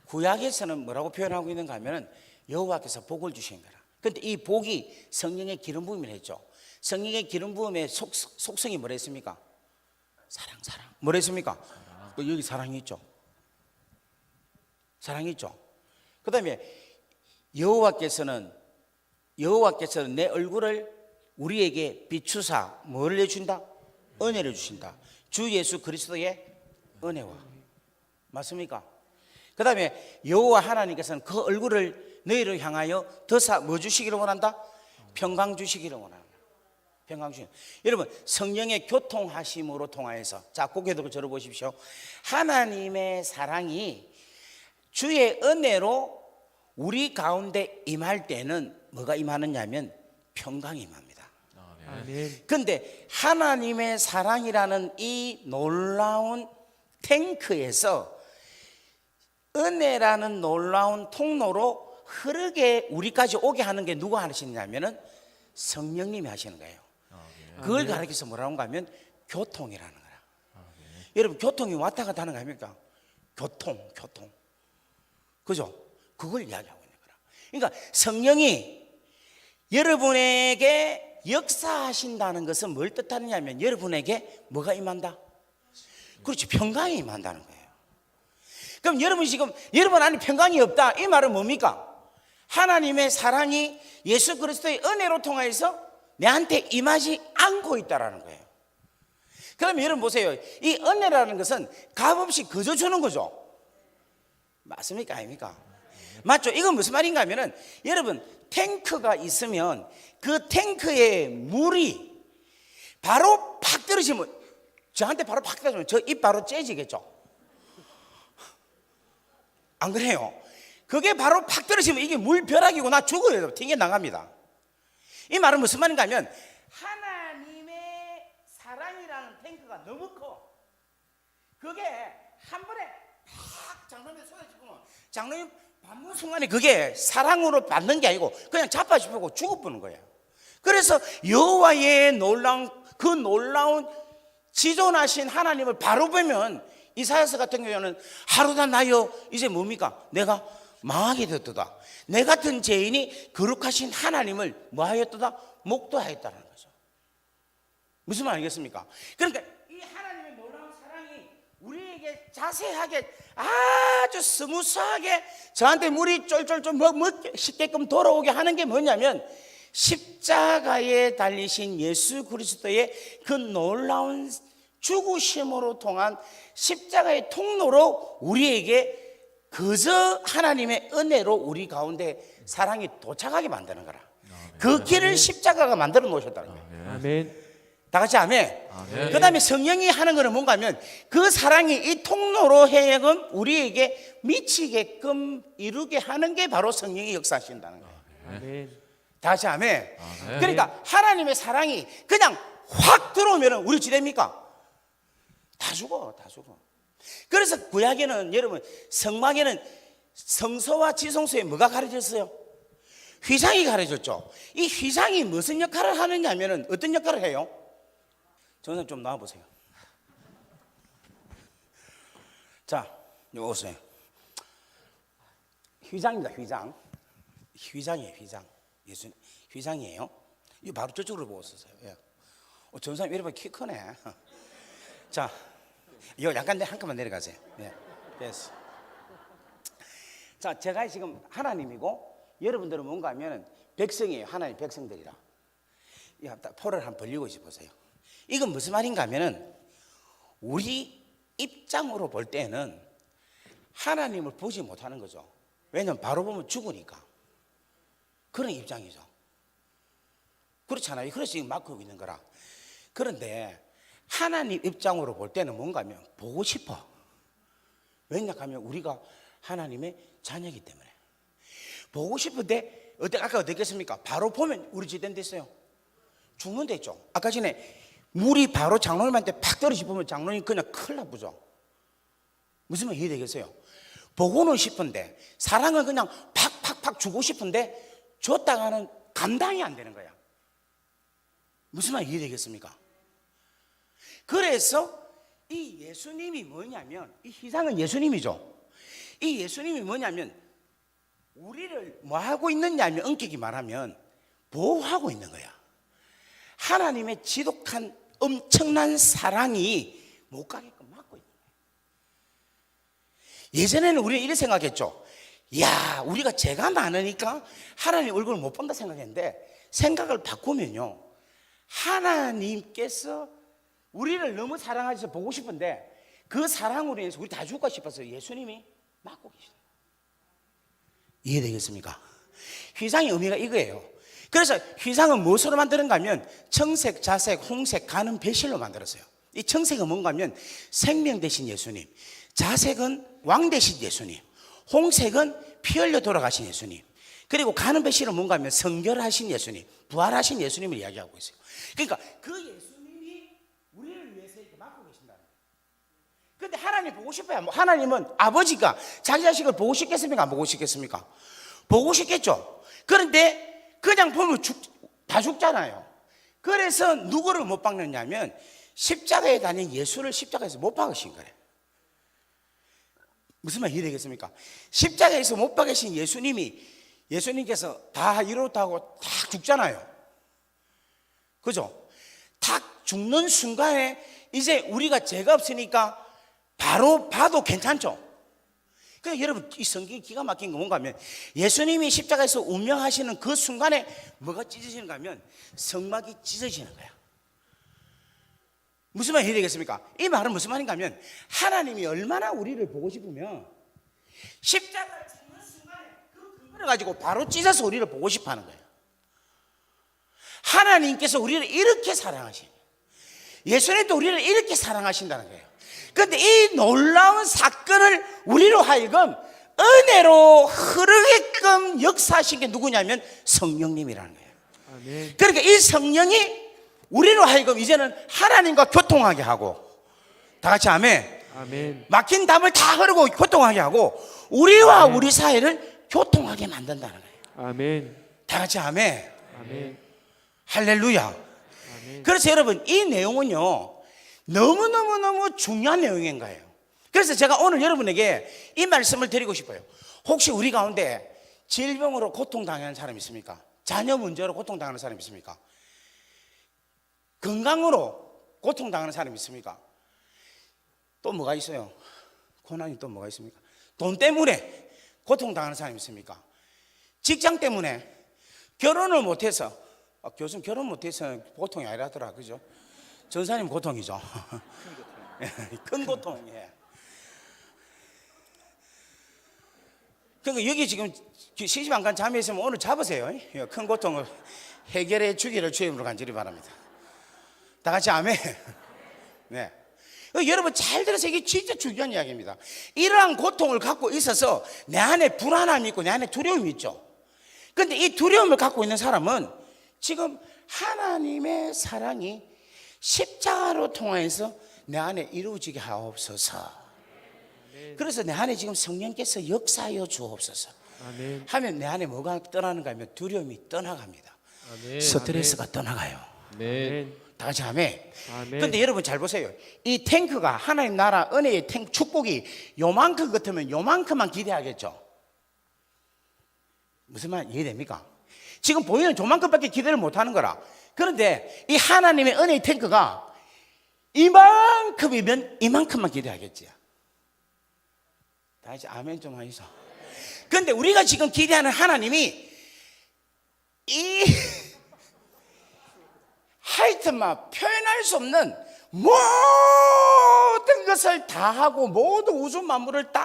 구약에서는 뭐라고 표현하고 있는가 하면은 여호와께서 복을 주신 거라. 근데 이 복이 성령의 기름 부음이라 했죠. 성령의 기름 부음의 속성이 뭐라 했습니까? 사랑. 뭐라 했습니까? 여기 사랑이 있죠. 사랑이 있죠. 그 다음에 여호와께서는 내 얼굴을 우리에게 비추사 뭐를 해준다? 은혜를 주신다. 주 예수 그리스도의 은혜와. 맞습니까? 그 다음에 여호와 하나님께서는 그 얼굴을 너희를 향하여 더사 뭐 주시기를 원한다? 평강 주시기를 원한다. 평강 주시. 여러분 성령의 교통하심으로 통하여서, 자 고개 들고 저를 보십시오. 하나님의 사랑이 주의 은혜로 우리 가운데 임할 때는 뭐가 임하느냐면 평강이 임합니다. 아멘. 근데 하나님의 사랑이라는 이 놀라운 탱크에서 은혜라는 놀라운 통로로 흐르게 우리까지 오게 하는 게 누가 하시냐면은 성령님이 하시는 거예요. 그걸 가르쳐서 뭐라고 하면 교통이라는 거라. 여러분 교통이 왔다 갔다 하는 거 아닙니까? 교통. 그죠? 그걸 이야기하고 있는 거라. 그러니까 성령이 여러분에게 역사하신다는 것은 뭘 뜻하느냐면 여러분에게 뭐가 임한다? 그렇지, 평강이 임한다는 거예요. 그럼 여러분 지금 여러분 안에 평강이 없다, 이 말은 뭡니까? 하나님의 사랑이 예수 그리스도의 은혜로 통하여서 내한테 임하지 않고 있다라는 거예요. 그러면 여러분 보세요. 이 은혜라는 것은 값없이 거저 주는 거죠. 맞습니까? 아닙니까? 맞죠? 이건 무슨 말인가 하면은 여러분 탱크가 있으면 그 탱크에 물이 바로 팍 떨어지면, 저한테 바로 팍 떨어지면 저 입 바로 째지겠죠? 안 그래요? 그게 바로 팍 떨어지면 이게 물벼락이고 나 죽어요. 튕겨 나갑니다. 이 말은 무슨 말인가 하면 하나님의 사랑이라는 탱크가 너무 커. 그게 한 번에 팍 장로님 손에 짚으면 장로님 받는 순간에 그게 사랑으로 받는 게 아니고 그냥 자빠지고 죽어버리는 거예요. 그래서 여호와의 놀라운 지존하신 하나님을 바로 보면 이사야서 같은 경우에는 하루다 나여 이제 뭡니까? 내가 망하게 되었도다. 내 같은 죄인이 거룩하신 하나님을 뭐하였도다? 목도하였다는 거죠. 무슨 말 알겠습니까? 그러니까 이 하나님의 놀라운 사랑이 우리에게 자세하게 아주 스무스하게 저한테 물이 쫄쫄쫄 쉽게끔 돌아오게 하는 게 뭐냐면 십자가에 달리신 예수 그리스도의 그 놀라운 죽으심으로 통한 십자가의 통로로 우리에게 그저 하나님의 은혜로 우리 가운데 사랑이 도착하게 만드는 거라. 그 길을 십자가가 만들어 놓으셨다는 거예요. 아멘. 다 같이 아멘. 아멘. 그 다음에 성령이 하는 거는 뭔가 하면 그 사랑이 이 통로로 하여금 우리에게 미치게끔 이루게 하는 게 바로 성령이 역사하신다는 거예요. 아멘. 다 같이 아멘. 아멘. 그러니까 하나님의 사랑이 그냥 확 들어오면 우리 지됩니까? 다 죽어. 그래서 구약에는 여러분 성막에는 성소와 지성소에 뭐가 가려졌어요? 휘장이 가려졌죠. 이 휘장이 무슨 역할을 하느냐 하면은 어떤 역할을 해요? 전선 좀 나와보세요. 자, 여기 오세요. 휘장입니다. 휘장이에요. 예수 휘장이에요. 이거 바로 저쪽으로 보고 있었어요. 예. 전사님 여러분 키 크네. 자, 이거 약간 한 칸만 내려가세요. 네, 됐어. 자, 제가 지금 하나님이고 여러분들은 뭔가 하면 백성이에요. 하나님 백성들이라. 포를 한번 벌리고 있어 보세요. 이건 무슨 말인가 하면은 우리 입장으로 볼 때는 하나님을 보지 못하는 거죠. 왜냐하면 바로 보면 죽으니까. 그런 입장이죠. 그렇잖아요. 그래서 지금 막고 있는 거라. 그런데 하나님 입장으로 볼 때는 뭔가 하면 보고 싶어. 왜냐하면 우리가 하나님의 자녀이기 때문에 보고 싶은데 아까 어떻게 했습니까? 바로 보면 우리 지된 됐어요. 죽는 데 있죠. 아까 전에 물이 바로 장로님한테 팍 떨어지면 장로님 그냥 큰일 나쁘죠. 무슨 말 이해되겠어요? 보고는 싶은데 사랑은 그냥 팍팍팍 주고 싶은데 줬다가는 감당이 안 되는 거야. 무슨 말 이해되겠습니까? 그래서 이 예수님이 뭐냐면 이 희생은 예수님이죠. 이 예수님이 뭐냐면 우리를 뭐 하고 있느냐면 엄격히 말하면 보호하고 있는 거야. 하나님의 지독한 엄청난 사랑이 못 가게끔 막고 있는 거야. 예전에는 우리는 이렇게 생각했죠. 야, 우리가 죄가 많으니까 하나님 얼굴을 못 본다 생각했는데 생각을 바꾸면요, 하나님께서 우리를 너무 사랑하셔서 보고 싶은데 그 사랑으로 인해서 우리 다 죽을까 싶어서 예수님이 막고 계시다. 이해되겠습니까? 휘상의 의미가 이거예요. 그래서 휘상은 무엇으로 만드는가 하면 청색, 자색, 홍색, 가는 배실로 만들었어요. 이 청색은 뭔가 하면 생명 대신 예수님, 자색은 왕 대신 예수님, 홍색은 피 흘려 돌아가신 예수님, 그리고 가는 배실은 뭔가 하면 성결하신 예수님, 부활하신 예수님을 이야기하고 있어요. 그러니까 그 예수님이 우리를 위해서 이렇게 맡고 계신다는 거예요. 근데 하나님 보고 싶어요. 뭐 하나님은 아버지가 자기 자식을 보고 싶겠습니까? 안 보고 싶겠습니까? 보고 싶겠죠. 그런데 그냥 보면 다 죽잖아요. 그래서 누구를 못 박느냐면 십자가에 달린 예수를 십자가에서 못 박으신 거예요. 무슨 말 이해되겠습니까? 십자가에서 못 박으신 예수님께서 다 이렇다고 딱 죽잖아요. 그죠? 딱 죽는 순간에 이제 우리가 죄가 없으니까 바로 봐도 괜찮죠? 그러니까 여러분, 이 성경이 기가 막힌 거 뭔가 하면 예수님이 십자가에서 운명하시는 그 순간에 뭐가 찢어지는가 하면 성막이 찢어지는 거야. 무슨 말이 되겠습니까? 이 말은 무슨 말인가 하면 하나님이 얼마나 우리를 보고 싶으면 십자가를 짓는 순간에 그 근거를 가지고 바로 찢어서 우리를 보고 싶어 하는 거예요. 하나님께서 우리를 이렇게 사랑하시는, 예수님도 우리를 이렇게 사랑하신다는 거예요. 그런데 이 놀라운 사건을 우리로 하여금 은혜로 흐르게끔 역사하신 게 누구냐면 성령님이라는 거예요. 아멘. 그러니까 이 성령이 우리로 하여금 이제는 하나님과 교통하게 하고, 다 같이 아멘. 아멘. 막힌 담을 다 흐르고 교통하게 하고 우리와 우리 사이를 교통하게 만든다는 거예요. 아멘. 다 같이 아멘. 아멘. 할렐루야. 아멘. 그래서 여러분, 이 내용은요 너무너무너무 중요한 내용인 거예요. 그래서 제가 오늘 여러분에게 이 말씀을 드리고 싶어요. 혹시 우리 가운데 질병으로 고통당하는 사람 있습니까? 자녀 문제로 고통당하는 사람 있습니까? 건강으로 고통당하는 사람 있습니까? 또 뭐가 있어요? 고난이 또 뭐가 있습니까? 돈 때문에 고통당하는 사람 있습니까? 직장 때문에 결혼을 못해서, 교수님 결혼 못해서 고통이 아니라더라, 그죠? 전사님 고통이죠. 큰 고통이에요. 그러니까 여기 지금 시집 안 간 자매 있으면 오늘 잡으세요. 큰 고통을 해결해 주기를 주임으로 간절히 바랍니다. 다 같이 아멘. 네. 여러분 잘 들으세요. 이게 진짜 중요한 이야기입니다. 이러한 고통을 갖고 있어서 내 안에 불안함이 있고 내 안에 두려움이 있죠. 그런데 이 두려움을 갖고 있는 사람은 지금 하나님의 사랑이 십자가로 통하여서 내 안에 이루어지게 하옵소서. 그래서 내 안에 지금 성령께서 역사하여 주옵소서. 아멘. 하면 내 안에 뭐가 떠나는가 하면 두려움이 떠나갑니다. 아멘. 스트레스가 떠나가요. 아멘. 다 같이 아멘. 아멘. 그런데 여러분 잘 보세요. 이 탱크가 하나님 나라 은혜의 탱크, 축복이 요만큼 같으면 요만큼만 기대하겠죠. 무슨 말 이해됩니까? 지금 보이는 조만큼밖에 기대를 못하는 거라. 그런데 이 하나님의 은혜의 탱크가 이만큼이면 이만큼만 기대하겠지. 다 같이 아멘 좀 하이소. 그런데 우리가 지금 기대하는 하나님이 이 하여튼 막 표현할 수 없는 모든 것을 다 하고 모든 우주 만물을 다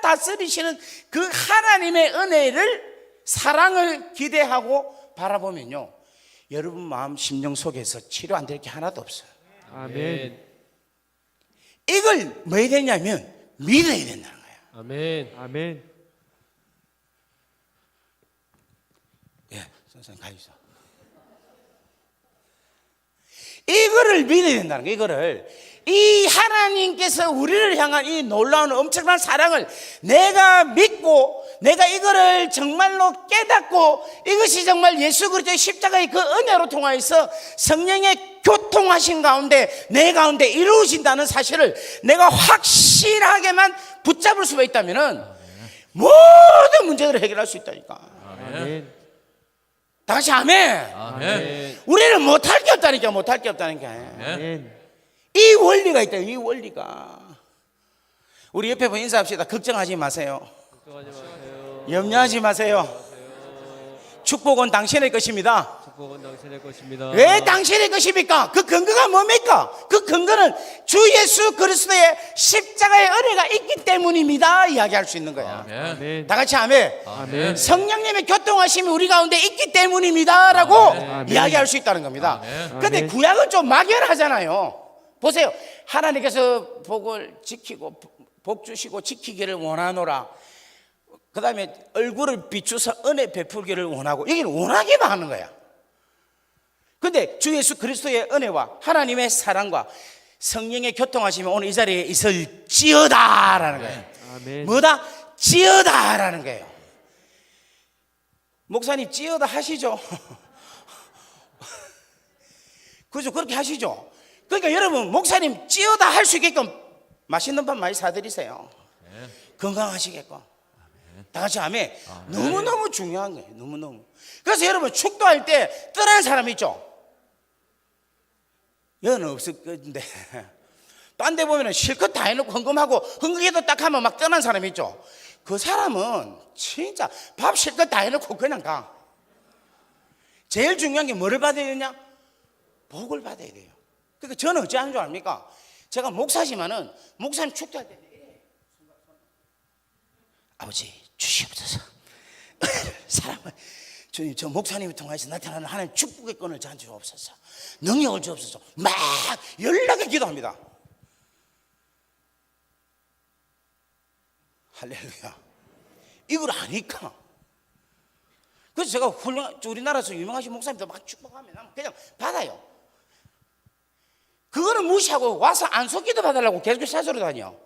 다스리시는 그 하나님의 은혜를, 사랑을 기대하고 바라보면요, 여러분 마음 심령 속에서 치료 안 될 게 하나도 없어요. 아멘. 이걸 뭐 해야 되냐면 믿어야 된다는 거예요. 아멘. 아멘. 예, 선생님 가시죠. 이거를 믿어야 된다는 거예요. 이거를 이 하나님께서 우리를 향한 이 놀라운 엄청난 사랑을 내가 믿고 내가 이거를 정말로 깨닫고 이것이 정말 예수 그리스도의 십자가의 그 은혜로 통하여서 성령의 교통하신 가운데 내 가운데 이루어진다는 사실을 내가 확실하게만 붙잡을 수가 있다면은 모든 문제들을 해결할 수 있다니까. 아멘. 다 같이 아멘. 아멘. 우리는 못할 게 없다니까. 못할 게 없다니까. 아멘. 이 원리가 있다. 이 원리가. 우리 옆에 분 인사합시다. 걱정하지 마세요. 걱정하지 마세요. 염려하지 마세요. 축복은 당신의 것입니다. 축복은 당신의 것입니다. 왜 당신의 것입니까? 그 근거가 뭡니까? 그 근거는 주 예수 그리스도의 십자가의 은혜가 있기 때문입니다. 이야기할 수 있는 거야. 아멘. 아멘. 다 같이 아멘. 아멘. 성령님의 교통하심이 우리 가운데 있기 때문입니다라고 아멘. 이야기할 수 있다는 겁니다. 아멘. 근데 아멘. 구약은 좀 막연하잖아요. 보세요. 하나님께서 복을 지키고 복 주시고 지키기를 원하노라. 그 다음에 얼굴을 비추서 은혜 베풀기를 원하고 여기는 원하기만 하는 거야. 근데 주 예수 그리스도의 은혜와 하나님의 사랑과 성령의 교통하심이 오늘 이 자리에 있을지어다라는 거예요. 아멘. 뭐다? 지어다라는 거예요. 목사님 지어다 하시죠. 그죠? 그렇게 하시죠. 그러니까 여러분 목사님 지어다 할 수 있게끔 맛있는 밥 많이 사드리세요. 건강하시게끔. 다 같이 아멘. 너무너무 중요한 거예요. 너무너무. 그래서 여러분 축도할 때 떠나는 사람 있죠? 여는 없을 건데 딴 데 보면 실컷 다 해놓고 헌금하고 헌금해도 딱 하면 막 떠난 사람 있죠? 그 사람은 진짜 밥 실컷 다 해놓고 그냥 가. 제일 중요한 게 뭐를 받아야 되냐? 복을 받아야 돼요. 그러니까 저는 어찌하는 줄 압니까? 제가 목사지만은 목사님 축도할 때 아버지 주시옵소서. 사랑을 주님 저 목사님을 통해서 나타나는 하나님 축복의 권을 저한테 주옵소서. 능력을 주옵소서. 막 연락에 기도합니다. 할렐루야. 이걸 아니까. 그래서 제가 우리나라에서 유명하신 목사님들 막 축복하면 그냥 받아요. 그거는 무시하고 와서 안수 기도 받으려고 계속 사소리 다녀.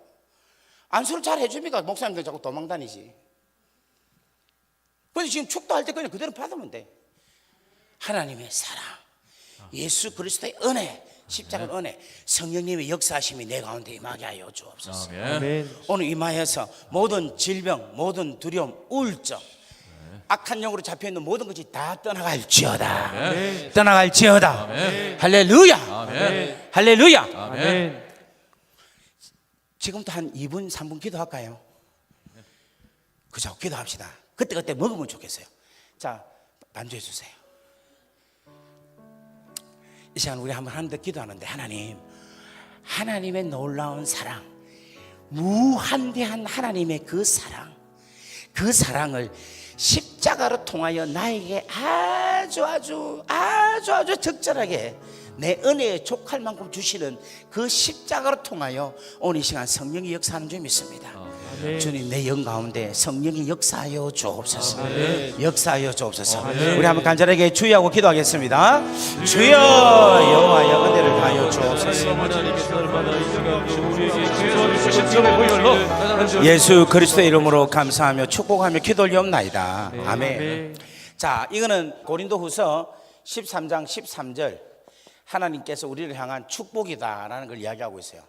안수를 잘 해줍니까? 목사님들 자꾸 도망 다니지. 그래서 지금 축도할 때 그냥 그대로 받으면 돼. 하나님의 사랑, 예수 그리스도의 은혜, 십자가의 은혜, 성령님의 역사하심이 내 가운데 임하게 하여 주옵소서. 아멘. 아멘. 오늘 임하여서 모든 질병, 모든 두려움, 우울증, 악한 영으로 잡혀있는 모든 것이 다 떠나갈지어다. 아멘. 떠나갈지어다. 아멘. 할렐루야. 아멘. 할렐루야. 아멘. 지금부터 한 2분, 3분 기도할까요? 그죠? 기도합시다. 그때 먹으면 좋겠어요. 자, 반주해 주세요. 이 시간 우리 한번 하는데 기도하는데 하나님의 놀라운 사랑, 무한대한 하나님의 그 사랑을 십자가로 통하여 나에게 아주 적절하게 내 은혜에 족할 만큼 주시는 그 십자가로 통하여 오늘 이 시간 성령이 역사하는 줄 믿습니다. 아멘. 주님 내 영 가운데 성령이 역사하여 주옵소서. 아멘. 역사하여 주옵소서. 아멘. 우리 한번 간절하게 주의하고 기도하겠습니다. 주여 여호와여 은혜를 다하여 주옵소서. 하나님께서 얼마나 이처럼 우리에게 주신 지금의 보혈로 예수 그리스도의 이름으로 감사하며 축복하며 기도 올리옵나이다. 아멘. 아멘. 자, 이거는 고린도후서 13장 13절 하나님께서 우리를 향한 축복이다라는 걸 이야기하고 있어요.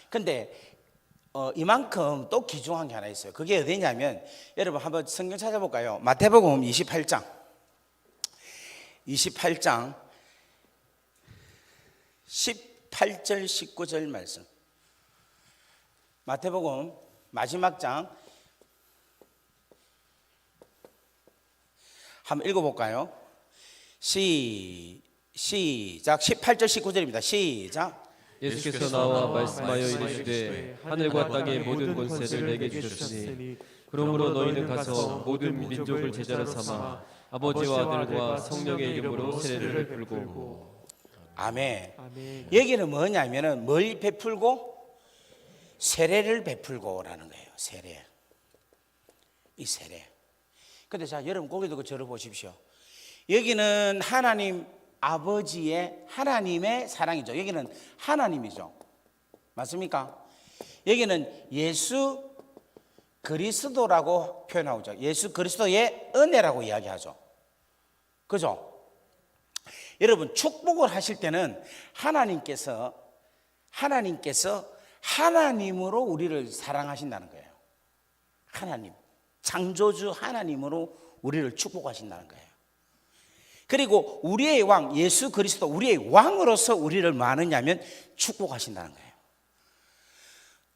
근데 이만큼 또 귀중한 게 하나 있어요. 그게 어디냐면 여러분 한번 성경 찾아볼까요? 마태복음 28장 18절 19절 말씀. 마태복음 마지막 장 한번 읽어볼까요? 시작. 18절 19절입니다. 시작. 예수께서 나와 말씀하여 이르시되 하늘과 땅의 모든 권세를 내게 주셨으니 그러므로 너희는 가서 모든 민족을 제자로 삼아 아버지와 아들과 성령의 이름으로 세례를 베풀고. 아멘. 아멘. 여기는 뭐냐면은 뭘 베풀고 세례를 베풀고라는 거예요. 세례. 이 세례. 근데 자, 여러분 고개 들고 저를 보십시오. 여기는 하나님 아버지의 하나님의 사랑이죠. 여기는 하나님이죠. 맞습니까? 여기는 예수 그리스도라고 표현하죠. 예수 그리스도의 은혜라고 이야기하죠. 그죠? 여러분 축복을 하실 때는 하나님께서 하나님으로 우리를 사랑하신다는 거예요. 하나님, 창조주 하나님으로 우리를 축복하신다는 거예요. 그리고 우리의 왕 예수 그리스도, 우리의 왕으로서 우리를 뭐 하느냐면 축복하신다는 거예요.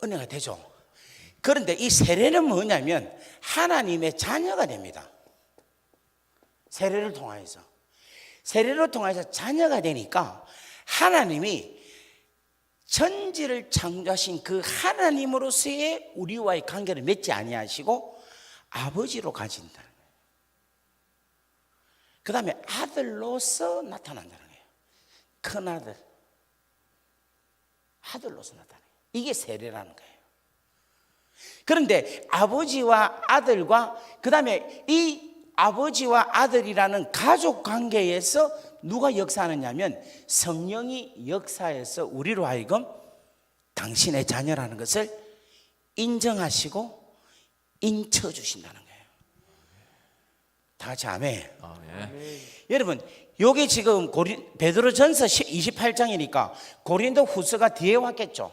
은혜가 되죠. 그런데 이 세례는 뭐냐면 하나님의 자녀가 됩니다. 세례를 통해서 자녀가 되니까 하나님이 천지를 창조하신 그 하나님으로서의 우리와의 관계를 맺지 아니하시고 아버지로 가진다는 거예요. 그 다음에 아들로서 나타난다는 거예요. 큰 아들로서 나타나요. 이게 세례라는 거예요. 그런데 아버지와 아들과 그 다음에 이 아버지와 아들이라는 가족 관계에서 누가 역사하느냐면 성령이 역사해서 우리로 하여금 당신의 자녀라는 것을 인정하시고 인쳐주신다는 거예요. 다 같이 아멘. 아멘. 여러분 요게 지금 베드로전서 28장이니까 고린도 후서가 뒤에 왔겠죠.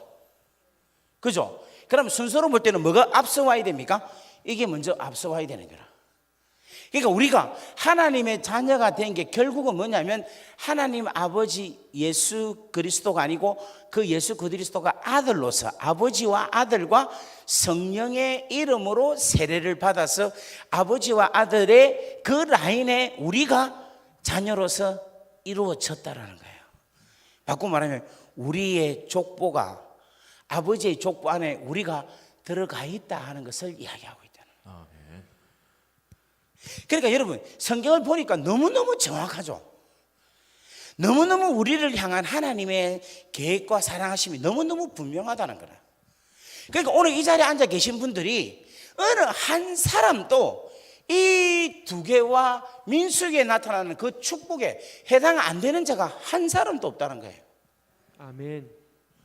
그죠? 그럼 순서로 볼 때는 뭐가 앞서 와야 됩니까? 이게 먼저 앞서 와야 되는 거라. 그러니까 우리가 하나님의 자녀가 된 게 결국은 뭐냐면 하나님 아버지 예수 그리스도가 아니고 그 예수 그리스도가 아들로서 아버지와 아들과 성령의 이름으로 세례를 받아서 아버지와 아들의 그 라인에 우리가 자녀로서 이루어졌다라는 거예요. 바꿔 말하면 우리의 족보가 아버지의 족보 안에 우리가 들어가 있다 하는 것을 이야기하고 있다는 거예요. 아멘. 그러니까 여러분 성경을 보니까 너무너무 정확하죠. 너무너무 우리를 향한 하나님의 계획과 사랑하심이 너무너무 분명하다는 거예요. 그러니까 오늘 이 자리에 앉아 계신 분들이 어느 한 사람도 이 두 개와 민수기에 나타나는 그 축복에 해당 안 되는 자가 한 사람도 없다는 거예요. 아멘.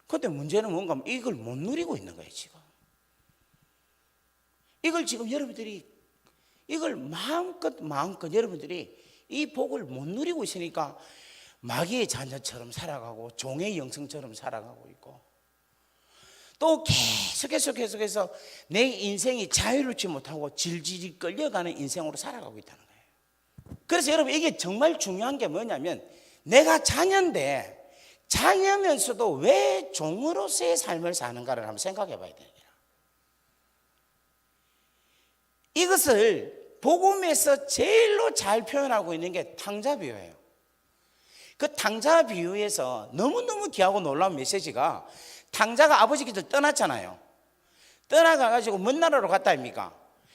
그런데 문제는 뭔가 하면 이걸 못 누리고 있는 거예요. 지금 이걸 지금 여러분들이 이걸 마음껏 여러분들이 이 복을 못 누리고 있으니까 마귀의 자녀처럼 살아가고 종의 영성처럼 살아가고 있고 또 계속해서 내 인생이 자유롭지 못하고 질질 끌려가는 인생으로 살아가고 있다는 거예요. 그래서 여러분 이게 정말 중요한 게 뭐냐면 내가 자녀인데 자녀면서도 왜 종으로서의 삶을 사는가를 한번 생각해 봐야 돼요. 이것을 복음에서 제일로 잘 표현하고 있는 게 탕자 비유예요. 그 탕자 비유에서 너무너무 귀하고 놀라운 메시지가 탕자가 아버지께서 떠났잖아요. 떠나가가지고 먼 나라로 갔다 아닙니까?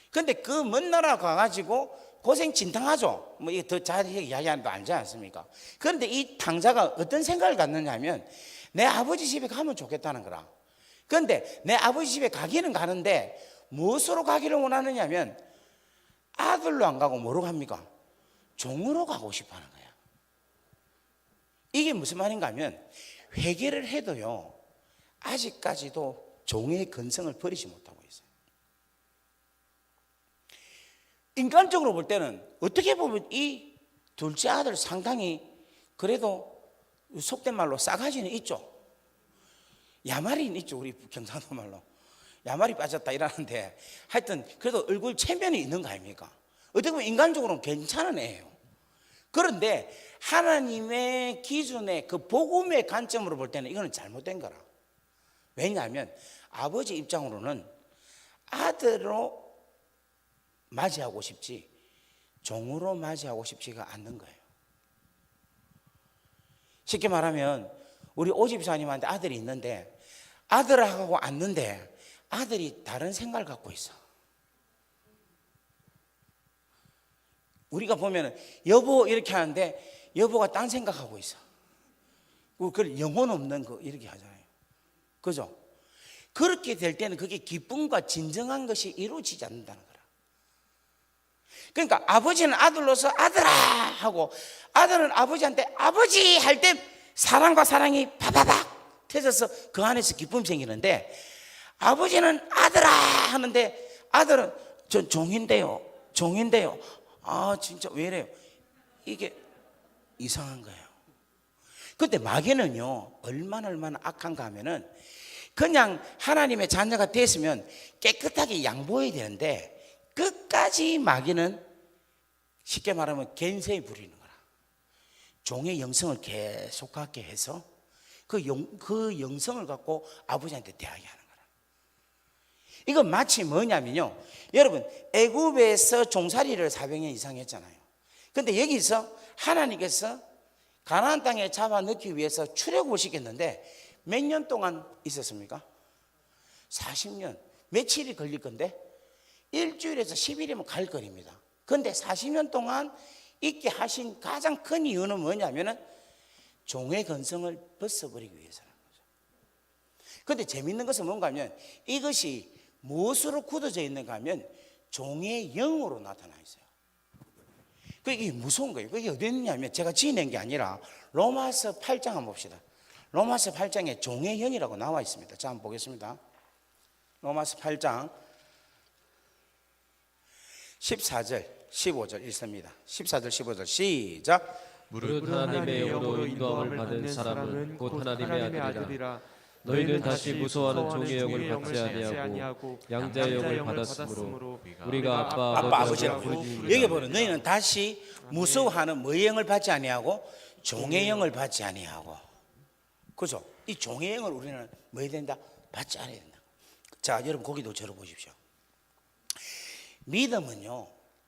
근데 그 먼 나라 가가지고 고생 진탕하죠. 뭐 이게 더 자세히 이야기하는 거 알지 않습니까? 그런데 이 탕자가 어떤 생각을 갖느냐 하면 내 아버지 집에 가면 좋겠다는 거라. 그런데 내 아버지 집에 가기는 가는데 무엇으로 가기를 원하느냐 하면 아들로 안 가고 뭐로 갑니까? 종으로 가고 싶어 하는 거야. 이게 무슨 말인가 하면 회개를 해도요 아직까지도 종의 근성을 버리지 못하고 있어요. 인간적으로 볼 때는 어떻게 보면 이 둘째 아들 상당히 그래도 속된 말로 싸가지는 있죠. 야말이는 있죠. 우리 경상도 말로 야말이 빠졌다 이러는데 하여튼 그래도 얼굴 체면이 있는 거 아닙니까? 어떻게 보면 인간적으로는 괜찮은 애예요. 그런데 하나님의 기준의 그 복음의 관점으로 볼 때는 이거는 잘못된 거라. 왜냐하면 아버지 입장으로는 아들로 맞이하고 싶지 종으로 맞이하고 싶지가 않는 거예요. 쉽게 말하면 우리 오집사님한테 아들이 있는데 아들하고 왔는데 아들이 다른 생각을 갖고 있어. 우리가 보면 여보 이렇게 하는데 여보가 딴 생각하고 있어. 그걸 영혼 없는 거 이렇게 하잖아요. 그죠? 그렇게 될 때는 그게 기쁨과 진정한 것이 이루어지지 않는다는 거라. 그러니까 아버지는 아들로서 아들아 하고, 아들은 아버지한테 아버지 할 때 사랑과 사랑이 바바박 터져서 그 안에서 기쁨이 생기는데, 아버지는 아들아 하는데 아들은 전 종인데요, 종인데요. 아 진짜 왜 이래요? 이게 이상한 거예요. 근데 마귀는요 얼마나 악한가 하면은, 그냥 하나님의 자녀가 됐으면 깨끗하게 양보해야 되는데, 끝까지 마귀는 쉽게 말하면 겐세에 부리는 거라. 종의 영성을 계속 갖게 해서 그 영성을 갖고 아버지한테 대하게 하는 거라. 이건 마치 뭐냐면요, 여러분 애굽에서 종살이를 400년 이상 했잖아요. 근데 여기서 하나님께서 가나안 땅에 잡아 넣기 위해서 출애굽을 시켰는데 몇 년 동안 있었습니까? 40년. 며칠이 걸릴 건데 일주일에서 10일이면 갈 거리입니다. 그런데 40년 동안 있게 하신 가장 큰 이유는 뭐냐면은 종의 건성을 벗어버리기 위해서라는 거죠. 그런데 재밌는 것은 뭔가 하면, 이것이 무엇으로 굳어져 있는가 하면 종의 영으로 나타나 있어요. 그게 무서운 거예요. 그게 어디 있느냐면, 제가 지어낸 게 아니라 로마서 8장 한번 봅시다. 로마서 8장에 종의 영이라고 나와 있습니다. 자, 한번 보겠습니다. 로마서 8장 14절 15절 읽습니다. 14절 15절 시작. 무릇 하나님의 영으로 인도함을 받은 사람은 곧 하나님의 아들이라. 너희는 다시 무서워하는 종의 영을 받지 아니하고 양자의 영을 받았으므로 우리가 아빠 아버지라고 부르짖느니라. 여기 보면 너희는 다시 무서워하는 뭐의 영을 받지 아니하고 종의 영을 받지 아니하고. 그죠? 이 종의 영을 우리는 뭐 해야 된다? 받지 않아야 된다. 자, 여러분 거기도 저러 보십시오. 믿음은요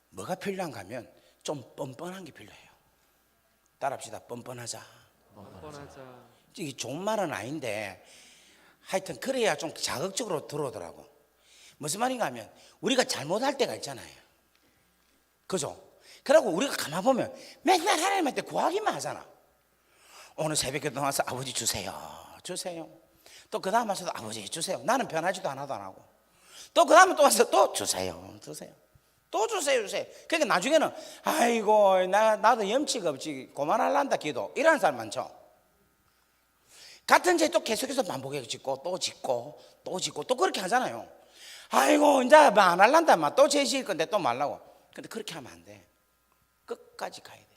뭐가 필요한가 하면 좀 뻔뻔한 게 필요해요. 따라합시다. 뻔뻔하자. 뻔하자. 이게 좋은 말은 아닌데 하여튼 그래야 좀 자극적으로 들어오더라고. 무슨 말인가 하면, 우리가 잘못할 때가 있잖아요. 그죠? 그러고 우리가 가만 보면 맨날 하나님한테 구하기만 하잖아. 오늘 새벽에 와서 아버지 주세요, 주세요. 또 그 다음 와서도 아버지 주세요. 나는 변하지도 하나도 안 하고. 또 그 다음에 또 와서 또 주세요, 주세요. 또 주세요, 주세요. 그러니까 나중에는 아이고 나도 염치가 없지, 그만할란다 기도, 이런 사람 많죠. 같은 죄 또 계속해서 반복해 짓고 또 짓고 또 짓고 또 그렇게 하잖아요. 아이고 이제 뭐 안 할란다, 막 또 죄 지을 건데 또 말라고. 근데 그렇게 하면 안 돼. 끝까지 가야 돼.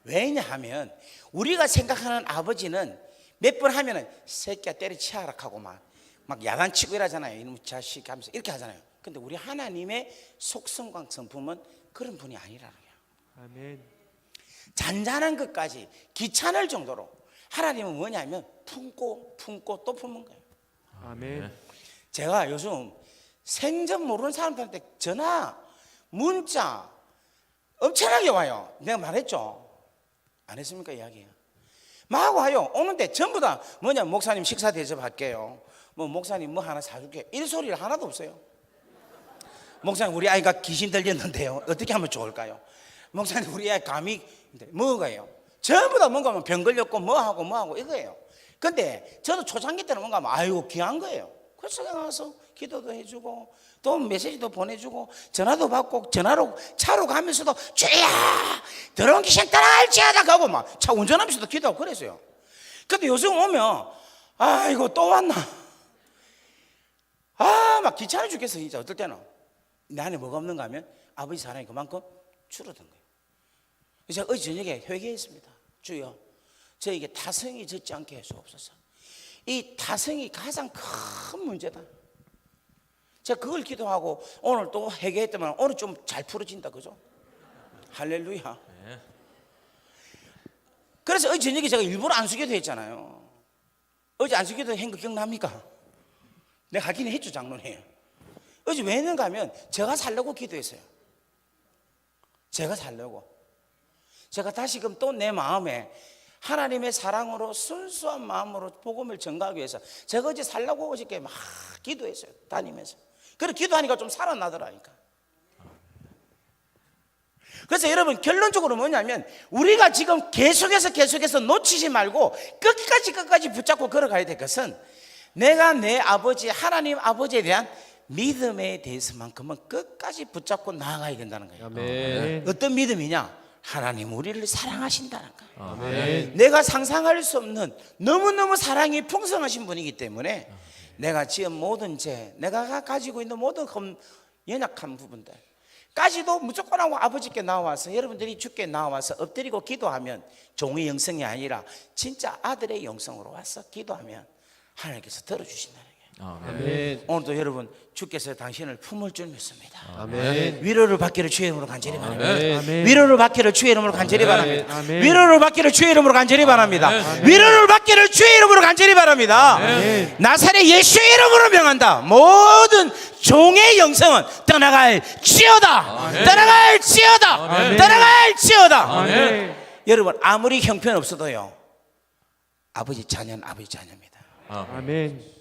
왜냐하면 우리가 생각하는 아버지는 몇 번 하면은 새끼야 때려치아라 하고 막 야단치고 이러잖아요. 이놈 자식 하면서 이렇게 하잖아요. 근데 우리 하나님의 속성과 성품은 그런 분이 아니라는 거예요. 아멘. 잔잔한 것까지 귀찮을 정도로 하나님은 뭐냐면 품고 또 품는 거예요. 아멘. 제가 요즘 생전 모르는 사람들한테 전화, 문자 엄청나게 와요. 내가 말했죠? 안 했습니까? 이야기요. 막 와요. 오는데 전부 다 뭐냐, 목사님 식사 대접할게요, 뭐 목사님 뭐 하나 사줄게요, 이 소리를 하나도 없어요. 목사님 우리 아이가 귀신 들렸는데요, 어떻게 하면 좋을까요? 목사님 우리 아이 감이 뭐가요? 전부 다 뭔가 하면 병 걸렸고 뭐하고 이거예요. 근데 저도 초창기 때는 뭔가 하면 아이고 귀한 거예요. 그래서 내가 와서 기도도 해주고 또 메시지도 보내주고 전화도 받고, 전화로 차로 가면서도 주야 더러운 귀신 떠날지어다 가고 막 차 운전하면서도 기도하고 그랬어요. 근데 요즘 오면 아이고 또 왔나, 막 귀찮아 죽겠어 진짜. 어떨 때는 내 안에 뭐가 없는가 하면 아버지 사랑이 그만큼 줄어든 거예요. 그래서 제가 어제 저녁에 회개했습니다. 주여 저에게 타성이 젖지 않게 해주옵소서. 이 타성이 가장 큰 문제다. 제가 그걸 기도하고 오늘 또 회개했더만 오늘 좀 잘 풀어진다. 그죠? 할렐루야. 그래서 어제 저녁에 제가 일부러 안수기도 했잖아요. 어제 안수기도 한 거 기억납니까? 내가 하긴 했죠, 장로님. 어제 왜 했는가 하면 제가 살려고 기도했어요. 제가 살려고. 제가 다시금 또 내 마음에 하나님의 사랑으로 순수한 마음으로 복음을 전가하기 위해서 제가 어제 살려고 어저께 막 기도했어요. 다니면서. 그래 기도하니까 좀 살아나더라니까. 그래서 여러분 결론적으로 뭐냐면 우리가 지금 계속해서 놓치지 말고 끝까지 붙잡고 걸어가야 될 것은 내가 내 아버지 하나님 아버지에 대한 믿음에 대해서만큼은 끝까지 붙잡고 나아가야 된다는 거예요. 아멘. 어떤 믿음이냐? 하나님 우리를 사랑하신다는 거예요. 아멘. 내가 상상할 수 없는 너무너무 사랑이 풍성하신 분이기 때문에 내가 지은 모든 죄, 내가 가지고 있는 모든 연약한 부분들 까지도 무조건 하고 아버지께 나와서 여러분들이 주께 나와서 엎드리고 기도하면 종의 영성이 아니라 진짜 아들의 영성으로 와서 기도하면 하나님께서 들어주신다는 거예요. 아멘. 오늘도 여러분 주께서 당신을 품을 줄 믿습니다. 아멘. 위로를 받기를 주의 이름으로 간절히 바랍니다. 아멘. 위로를 받기를 주의 이름으로 간절히 바랍니다. 아멘. 위로를 받기를 주의 이름으로 간절히 바랍니다. 위로를 받기를 주의 이름으로 간절히 바랍니다. 나사렛 예수의 이름으로 명한다. 모든 종의 영성은 떠나갈지어다. 떠나갈지어다. 떠나갈지어다. 여러분 아무리 형편 없어도요 아버지 자녀는 아버지 자녀입니다. 아멘.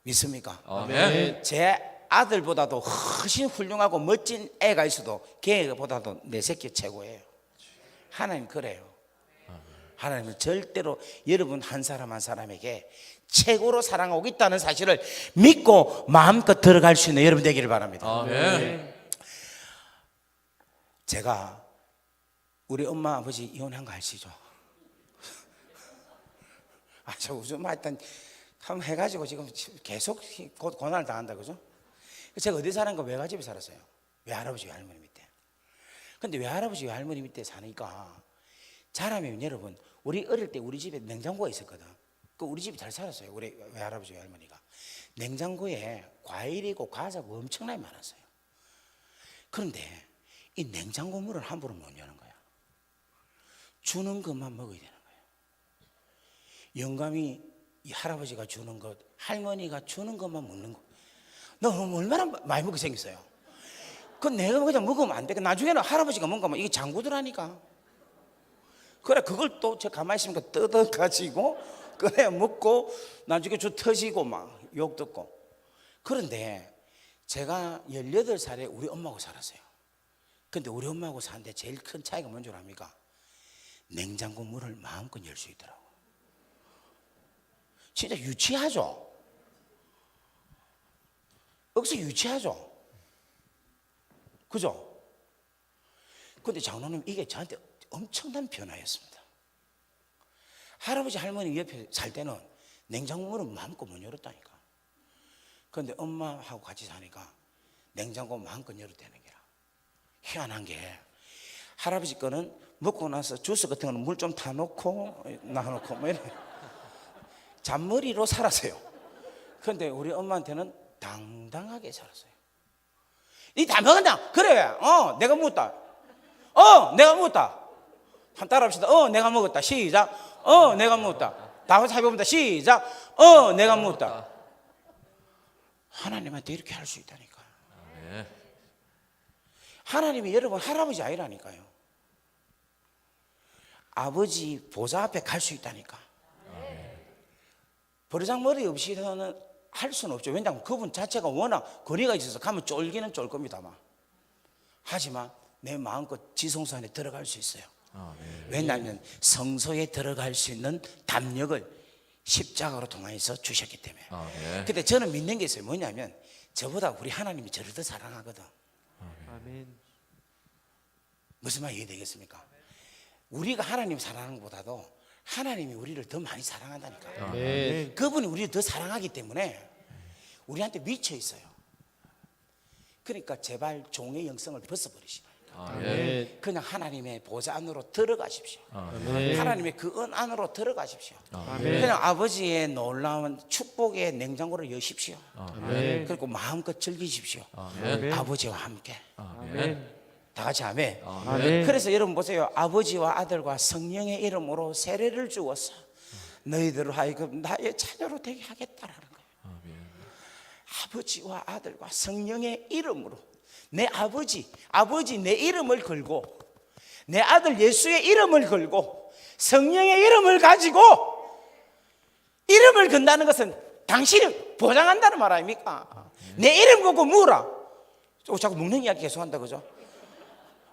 믿습니까? 아멘. 제 아들보다도 훨씬 훌륭하고 멋진 애가 있어도 걔보다도 내 새끼 최고예요. 하나님 그래요. 하나님은 절대로 여러분 한 사람 한 사람에게 최고로 사랑하고 있다는 사실을 믿고 마음껏 들어갈 수 있는 여러분 되기를 바랍니다. 아멘. 제가 우리 엄마 아버지 이혼한 거 아시죠? 저 요즘 하여튼 한번 해가지고 지금 계속 고난을 당한다 그죠? 제가 어디 사는가 외가집에 살았어요. 외할아버지 외할머니 밑에. 근데 외할아버지 외할머니 밑에 사니까 자라면 여러분 우리 어릴 때 우리 집에 냉장고가 있었거든. 그 우리 집이 잘 살았어요. 우리 외할아버지 외할머니가 냉장고에 과일이고 과자가 엄청나게 많았어요. 그런데 이 냉장고 문을 함부로 못 여는 거야. 주는 것만 먹어야 되는 거예요. 영감이 이 할아버지가 주는 것, 할머니가 주는 것만 먹는 거. 너 얼마나 많이 먹게 생겼어요. 그 내가 그냥 먹으면 안 돼. 나중에는 할아버지가 뭔가 이게 장구들하니까. 그래 그걸 또 저 가만히 있으니까 뜯어가지고 그래 먹고 나중에 저 터지고 막 욕 듣고. 그런데 제가 18살에 우리 엄마하고 살았어요. 근데 우리 엄마하고 사는데 제일 큰 차이가 뭔 줄 압니까? 냉장고 문을 마음껏 열 수 있더라고. 진짜 유치하죠? 억수 유치하죠? 그죠? 근데 장로님 이게 저한테 엄청난 변화였습니다. 할아버지 할머니 옆에 살 때는 냉장고 문을 마음껏 못 열었다니까. 그런데 엄마하고 같이 사니까 냉장고 마음껏 열어도 되는 게라. 희한한 게 할아버지 거는 먹고 나서 주스 같은 거는 물 좀 타놓고 놔놓고 뭐 이래. 잔머리로 살았어요. 그런데 우리 엄마한테는 당당하게 살았어요. 니 다 먹었나? 그래. 내가 먹었다. 내가 먹었다. 한 따라 합시다. 내가 먹었다. 시작. 내가 먹었다. 다 같이 해봅니다. 시작. 내가 먹었다. 하나님한테 이렇게 할 수 있다니까. 하나님이 여러분 할아버지 아니라니까요. 아버지 보좌 앞에 갈 수 있다니까. 버르장머리 없이는 할 수는 없죠. 왜냐하면 그분 자체가 워낙 거리가 있어서 가면 쫄기는 쫄 겁니다. 하지만 내 마음껏 지성소 안에 들어갈 수 있어요. 왜냐하면 성소에 들어갈 수 있는 담력을 십자가로 통해서 주셨기 때문에. 근데 저는 믿는 게 있어요. 뭐냐면 저보다 우리 하나님이 저를 더 사랑하거든. 아멘. 무슨 말 이해되겠습니까? 우리가 하나님 사랑하는 것보다도 하나님이 우리를 더 많이 사랑한다니까. 아멘. 그분이 우리를 더 사랑하기 때문에 우리한테 미쳐 있어요. 그러니까 제발 종의 영성을 벗어버리시라. 아멘. 그냥 하나님의 보좌 안으로 들어가십시오. 아멘. 하나님의 그 은 안으로 들어가십시오. 아멘. 그냥 아버지의 놀라운 축복의 냉장고를 여십시오. 아멘. 그리고 마음껏 즐기십시오. 아멘. 아버지와 함께. 아멘. 다 같이 아멘. 아멘. 그래서 여러분 보세요. 아버지와 아들과 성령의 이름으로 세례를 주어서 너희들을 하여금 나의 자녀로 되게 하겠다라는 거예요. 아버지와 아들과 성령의 이름으로 내 아버지 내 이름을 걸고 내 아들 예수의 이름을 걸고 성령의 이름을 가지고 이름을 건다는 것은 당신이 보장한다는 말 아닙니까? 내 이름 걸고 물어라. 자꾸 먹는 이야기 계속한다 그죠?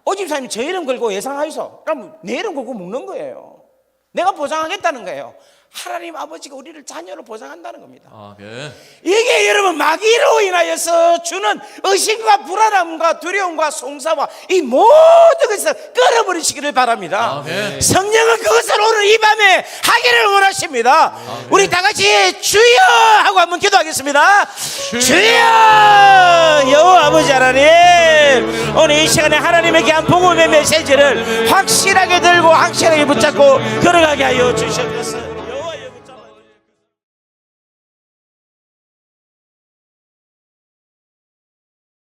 오집사님이 저 이름 걸고 예상하이소. 그럼 내 이름 걸고 먹는 거예요. 내가 보장하겠다는 거예요. 하나님 아버지가 우리를 자녀로 보장한다는 겁니다. 아멘. 이게 여러분 마귀로 인하여서 주는 의심과 불안함과 두려움과 송사와 이 모든 것을 끌어버리시기를 바랍니다. 아멘. 성령은 그것을 오늘 이 밤에 하기를 원하십니다. 우리 다 같이 주여 하고 한번 기도하겠습니다. 주여 여호와 아버지 하나님, 오늘 이 시간에 하나님의 귀한 복음의 메시지를 확실하게 들고 확실하게 붙잡고 걸어가게 하여 주시옵소서.